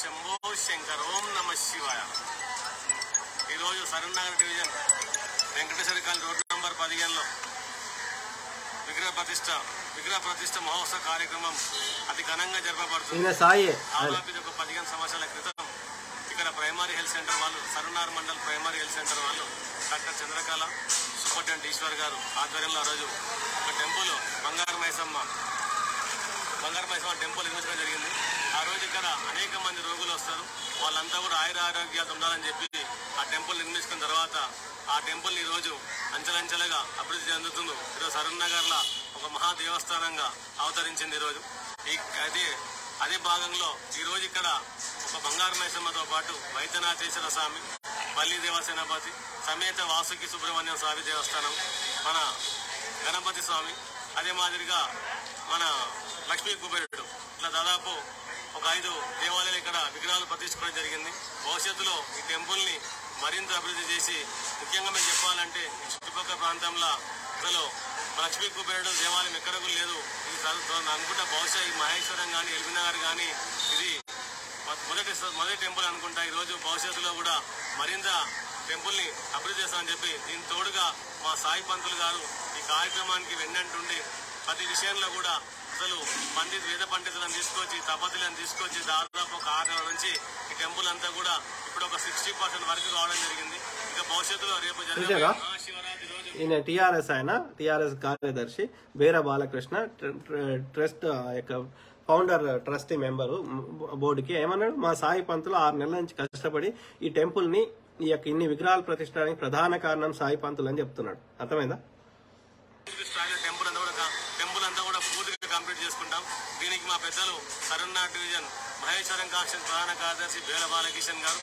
శంభో శంకర్, ఓం నమ శివాయ. ఈరోజు Saroornagar division Venkateshwara colony road number 15లో విగ్రహ ప్రతిష్ట మహోత్సవ కార్యక్రమం అతి ఘనంగా జరపబడుతుంది. దాదాపు 15 సంవత్సరాల క్రితం ఇక్కడ ప్రైమరీ హెల్త్ సెంటర్ వాళ్ళు, Saroornagar mandal primary health centre వాళ్ళు డాక్టర్ చంద్రకళ, సూపరింటెండెంట్ ఈశ్వర్ గారు ఆధ్వర్యంలో ఆ రోజు ఒక టెంపుల్ బంగారు మైసమ్మ టెంపుల్ నిర్మించడం జరిగింది. ఆ రోజు ఇక్కడ అనేక మంది రోగులు వస్తారు. వాళ్ళంతా కూడా ఆరోగ్యాలు ఉండాలని చెప్పి ఆ టెంపుల్ నిర్మించుకున్న తర్వాత ఆ టెంపుల్ ఈ రోజు అంచెలంచెలుగా అభివృద్ధి చెందుతుంది. ఈరోజు సరూర్నగర్లో ఒక మహా దేవస్థానంగా అవతరించింది. ఈరోజు అదే భాగంలో ఈరోజు ఇక్కడ ఒక బంగారు మైసమ్మతో పాటు వైద్యనాథేశ్వర స్వామి, పల్లి దేవసేనాపతి సమేత వాసుకి సుబ్రహ్మణ్యం స్వామి దేవస్థానం, మన గణపతి స్వామి, అదే మాదిరిగా మన లక్ష్మీ కుబేరుడు, ఇట్లా దాదాపు ఒక 5 దేవాలయాలు ఇక్కడ విగ్రహాలు ప్రతిష్ఠించడం జరిగింది. భవిష్యత్తులో ఈ టెంపుల్ని మరింత అభివృద్ధి చేసి, ముఖ్యంగా మేము చెప్పాలంటే ఈ చుట్టుపక్కల ప్రాంతంలో అసలు లక్ష్మీ కుబేరుడు దేవాలయం ఎక్కడ కూడా లేదు. ఇది అనుకుంటా బహుశా ఈ మహేశ్వరం కానీ ఎల్బీ నగర్ కానీ ఇది మొదటి టెంపుల్ అనుకుంటా. ఈరోజు భవిష్యత్తులో కూడా మరింత టెంపుల్ని అభివృద్ధి చేస్తామని చెప్పి దీని తోడుగా మా సాయి పంతులు గారు ఈ కార్యక్రమానికి వెన్నంటుండి ప్రతి విషయంలో కూడా అసలు వేద పండితులను తీసుకొచ్చి తపతులను తీసుకొచ్చి దాదాపు ఒక 6 నెలల నుంచి ఈ టెంపుల్ అంతా కూడా ఇప్పుడు ఒక 60% వరకు రావడం జరిగింది. ఇంకా భవిష్యత్తులో రేపు జరిగే మహాశివరాత్రి రోజు ఈయన టీఆర్ఎస్ టీఆర్ఎస్ కార్యదర్శి బేర బాలకృష్ణ ట్రస్ట్ యొక్క ఫౌండర్ ట్రస్టీ మెంబరు బోర్డుకి ఏమన్నాడు, మా సాయి పంతులు 6 నెలల నుంచి కష్టపడి ఈ టెంపుల్ ని ఈ యొక్క ఇన్ని విగ్రహాలు ప్రతిష్ఠానికి ప్రధాన కారణం సాయి పంతులు అని చెప్తున్నాడు. అర్థమైందా? టెంపుల్ అంతా కూడా పూర్తిగా కంప్లీట్ చేసుకుంటాం. దీనికి మా పెద్దలు కరీంనగర్ డివిజన్ మహేశ్వరం కాన్స్టిట్యూషన్ ప్రధాన కార్యదర్శి బేల బాలకిషన్ గారు,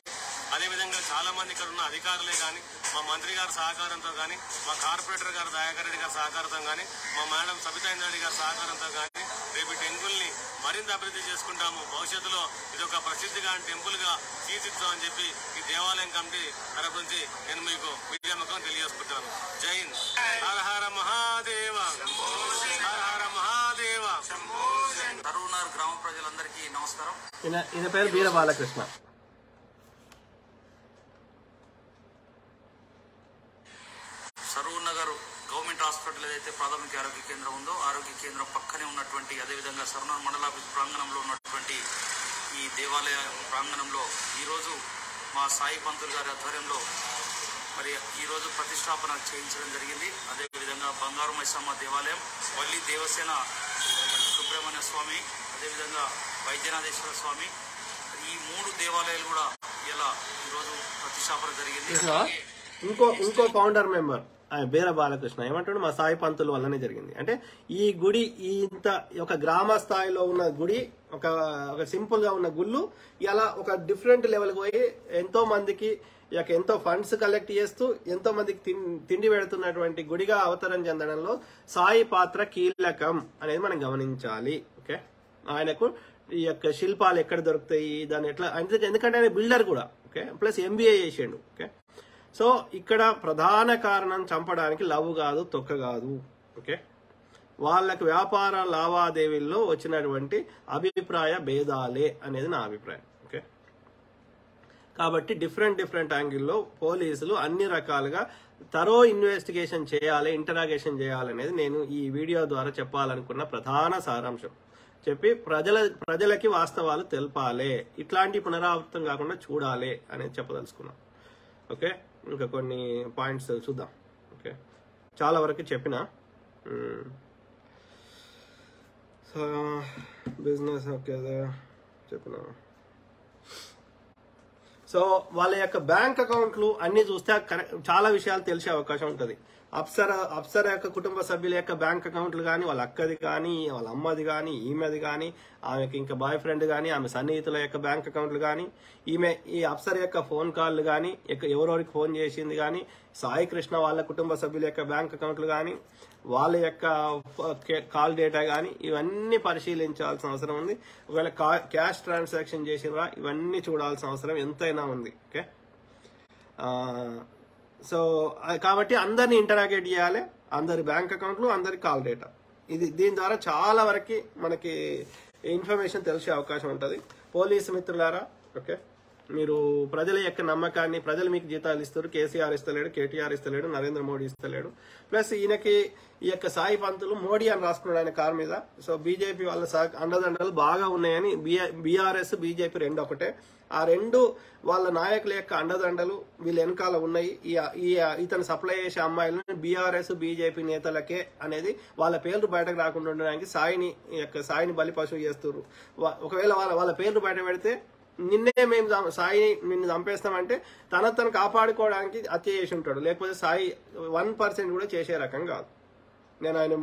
అదేవిధంగా చాలా మంది ఇక్కడ ఉన్న అధికారులే కానీ, మా మంత్రి గారి సహకారంతో కానీ, మా కార్పొరేటర్ గారు దయాకర్ రెడ్డి గారి సహకారంతో కానీ, మా మేడం సబితా ఇంద్రారెడ్డి గారి సహకారంతో కానీ రేపు టెంపుల్ ని మరింత అభివృద్ధి చేసుకుంటాము. భవిష్యత్తులో ఇది ఒక ప్రసిద్ధిగా టెంపుల్ గా తీర్చిద్దామని చెప్పి ఈ దేవాలయం కమిటీ తరఫు నుంచి నేను మీకు విజయముఖం తెలియజేసుకుంటాను. జై హింద్. హర హర మహాదేవ, హర హర మహాదేవ. కరీంనగర్ గ్రామ ప్రజలందరికీ నమస్కారం. ఈయన పేరు బీర బాలకృష్ణ. సరూర్నగర్ గవర్నమెంట్ హాస్పిటల్ ఏదైతే ప్రాథమిక ఆరోగ్య కేంద్రం ఉందో ఆరోగ్య కేంద్రం పక్కనే ఉన్నటువంటి అదేవిధంగా సరూర్నగర్ మండలాఫీస్ ప్రాంగణంలో ఉన్నటువంటి ఈ దేవాలయ ప్రాంగణంలో ఈరోజు మా సాయి పంతులు గారి ఆధ్వర్యంలో మరి ఈరోజు ప్రతిష్టాపన చేయించడం జరిగింది. అదేవిధంగా బంగారు మైసమ్మ దేవాలయం, వల్లి దేవసేన సుబ్రహ్మణ్య స్వామి, అదేవిధంగా వైద్యనాథేశ్వర స్వామి, ఈ 3 దేవాలయాలు కూడా ఇలా ఈరోజు ప్రతిష్టాపన జరిగింది. ఇంకో ఫౌండర్ మెంబర్ బేర బాలకృష్ణ ఏమంటాడు, మా సాయి పంతుల వల్లనే జరిగింది. అంటే ఈ గుడి ఇంత ఒక గ్రామ స్థాయిలో ఉన్న గుడి, ఒక సింపుల్ గా ఉన్న గుళ్ళు ఇలా ఒక డిఫరెంట్ లెవెల్ పోయి ఎంతో మందికి ఎంతో ఫండ్స్ కలెక్ట్ చేస్తూ ఎంతో మందికి తిండి పెడుతున్నటువంటి గుడిగా అవతరం చెందడంలో సాయి పాత్ర కీలకం అనేది మనం గమనించాలి. ఓకే, ఆయనకు ఈ యొక్క శిల్పాలు ఎక్కడ దొరుకుతాయి, దాన్ని ఎట్లా, ఎందుకంటే ఆయన బిల్డర్ కూడా. ఓకే, ప్లస్ MBA చేసిండు. ఓకే, సో ఇక్కడ ప్రధాన కారణం చంపడానికి లవ్ కాదు, తొక్క కాదు. ఓకే, వాళ్ళకి వ్యాపార లావాదేవీల్లో వచ్చినటువంటి అభిప్రాయ భేదాలే అనేది నా అభిప్రాయం. ఓకే, కాబట్టి డిఫరెంట్ యాంగిల్లో పోలీసులు అన్ని రకాలుగా తరో ఇన్వెస్టిగేషన్ చేయాలి, ఇంటరాగేషన్ చేయాలి అనేది నేను ఈ వీడియో ద్వారా చెప్పాలనుకున్న ప్రధాన సారాంశం. చెప్పి ప్రజలకి వాస్తవాలు తెలపాలి, ఇట్లాంటి పునరావృతం కాకుండా చూడాలి అనేది చెప్పదలుచుకున్నాం. ఓకే, ఇంకా కొన్ని పాయింట్స్ చూద్దాం. ఓకే, చాలా వరకు చెప్పిన. సో బిజినెస్ ఓకే చెప్పిన. సో వాళ్ళ యొక్క బ్యాంక్ అకౌంట్లు అన్ని చూస్తే చాలా విషయాలు తెలిసే అవకాశం ఉంటుంది. అప్సర యొక్క కుటుంబ సభ్యుల యొక్క బ్యాంక్ అకౌంట్లు కానీ, వాళ్ళ అక్కది కానీ, వాళ్ళ అమ్మది కానీ, ఈమెది కానీ, ఆమెకి ఇంకా బాయ్ ఫ్రెండ్ కానీ, ఆమె సన్నిహితుల యొక్క బ్యాంక్ అకౌంట్లు కానీ, ఈ అప్సర యొక్క ఫోన్ కాల్ కానీ, ఎవరెవరికి ఫోన్ చేసింది కానీ, సాయి కృష్ణ వాళ్ళ కుటుంబ సభ్యుల యొక్క బ్యాంక్ అకౌంట్లు కానీ, వాళ్ళ యొక్క కాల్ డేటా కానీ, ఇవన్నీ పరిశీలించాల్సిన అవసరం ఉంది. ఒకవేళ క్యాష్ ట్రాన్సాక్షన్ చేసినరా ఇవన్నీ చూడాల్సిన అవసరం ఎంతైనా ఉంది. ఓకే, సో కాబట్టి అందరిని ఇంటరాగేట్ చేయాలి, అందరి బ్యాంక్ అకౌంట్లు, అందరి కాల్ డేటా. దీని ద్వారా చాలా వరకు మనకి ఇన్ఫర్మేషన్ తెలిసే అవకాశం ఉంటుంది. పోలీసు మిత్రులారా, ఓకే, మీరు ప్రజల యొక్క నమ్మకాన్ని, ప్రజలు మీకు జీతాలు ఇస్తారు, కేసీఆర్ ఇస్తలేడు, కేటీఆర్ ఇస్తలేడు, నరేంద్ర మోడీ ఇస్తలేడు. ప్లస్ ఈయనకి ఈ యొక్క సాయి పంతులు మోడీ అని రాసుకున్నాడు ఆయన కారు మీద. సో బీజేపీ వాళ్ళ అండదండలు బాగా ఉన్నాయని, బీఆర్ఎస్ బీజేపీ రెండు ఒకటే. ఆ రెండు వాళ్ళ నాయకుల యొక్క అండదండలు వీళ్ళ వెనకాల ఉన్నాయి. ఇతను సప్లై చేసే అమ్మాయిలను బీఆర్ఎస్ బీజేపీ నేతలకే అనేది వాళ్ళ పేర్లు బయటకు రాకుండా ఉండడానికి సాయిని బలి పశువు చేస్తున్నారు. ఒకవేళ వాళ్ళ పేర్లు బయట పెడితే నిన్నే మేము సాయి నిన్ను చంపేస్తామంటే తను కాపాడుకోవడానికి హత్య చేసి ఉంటాడు. లేకపోతే సాయి 1% కూడా చేసే రకం కాదు. నేను ఆయన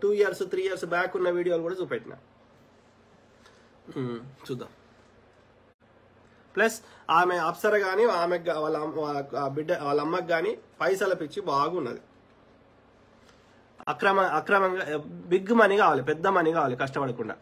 2 years 3 years బ్యాక్ ఉన్న వీడియోలు కూడా చూపెట్టిన. చూద్దాం. ప్లస్ ఆమె అప్సర గాని, ఆమె వాళ్ళ అమ్మకి గాని పైసల పిచ్చి బాగున్నది. అక్రమంగా బిగ్ మనీ కావాలి, పెద్ద మనీ కావాలి, కష్టపడకుండా.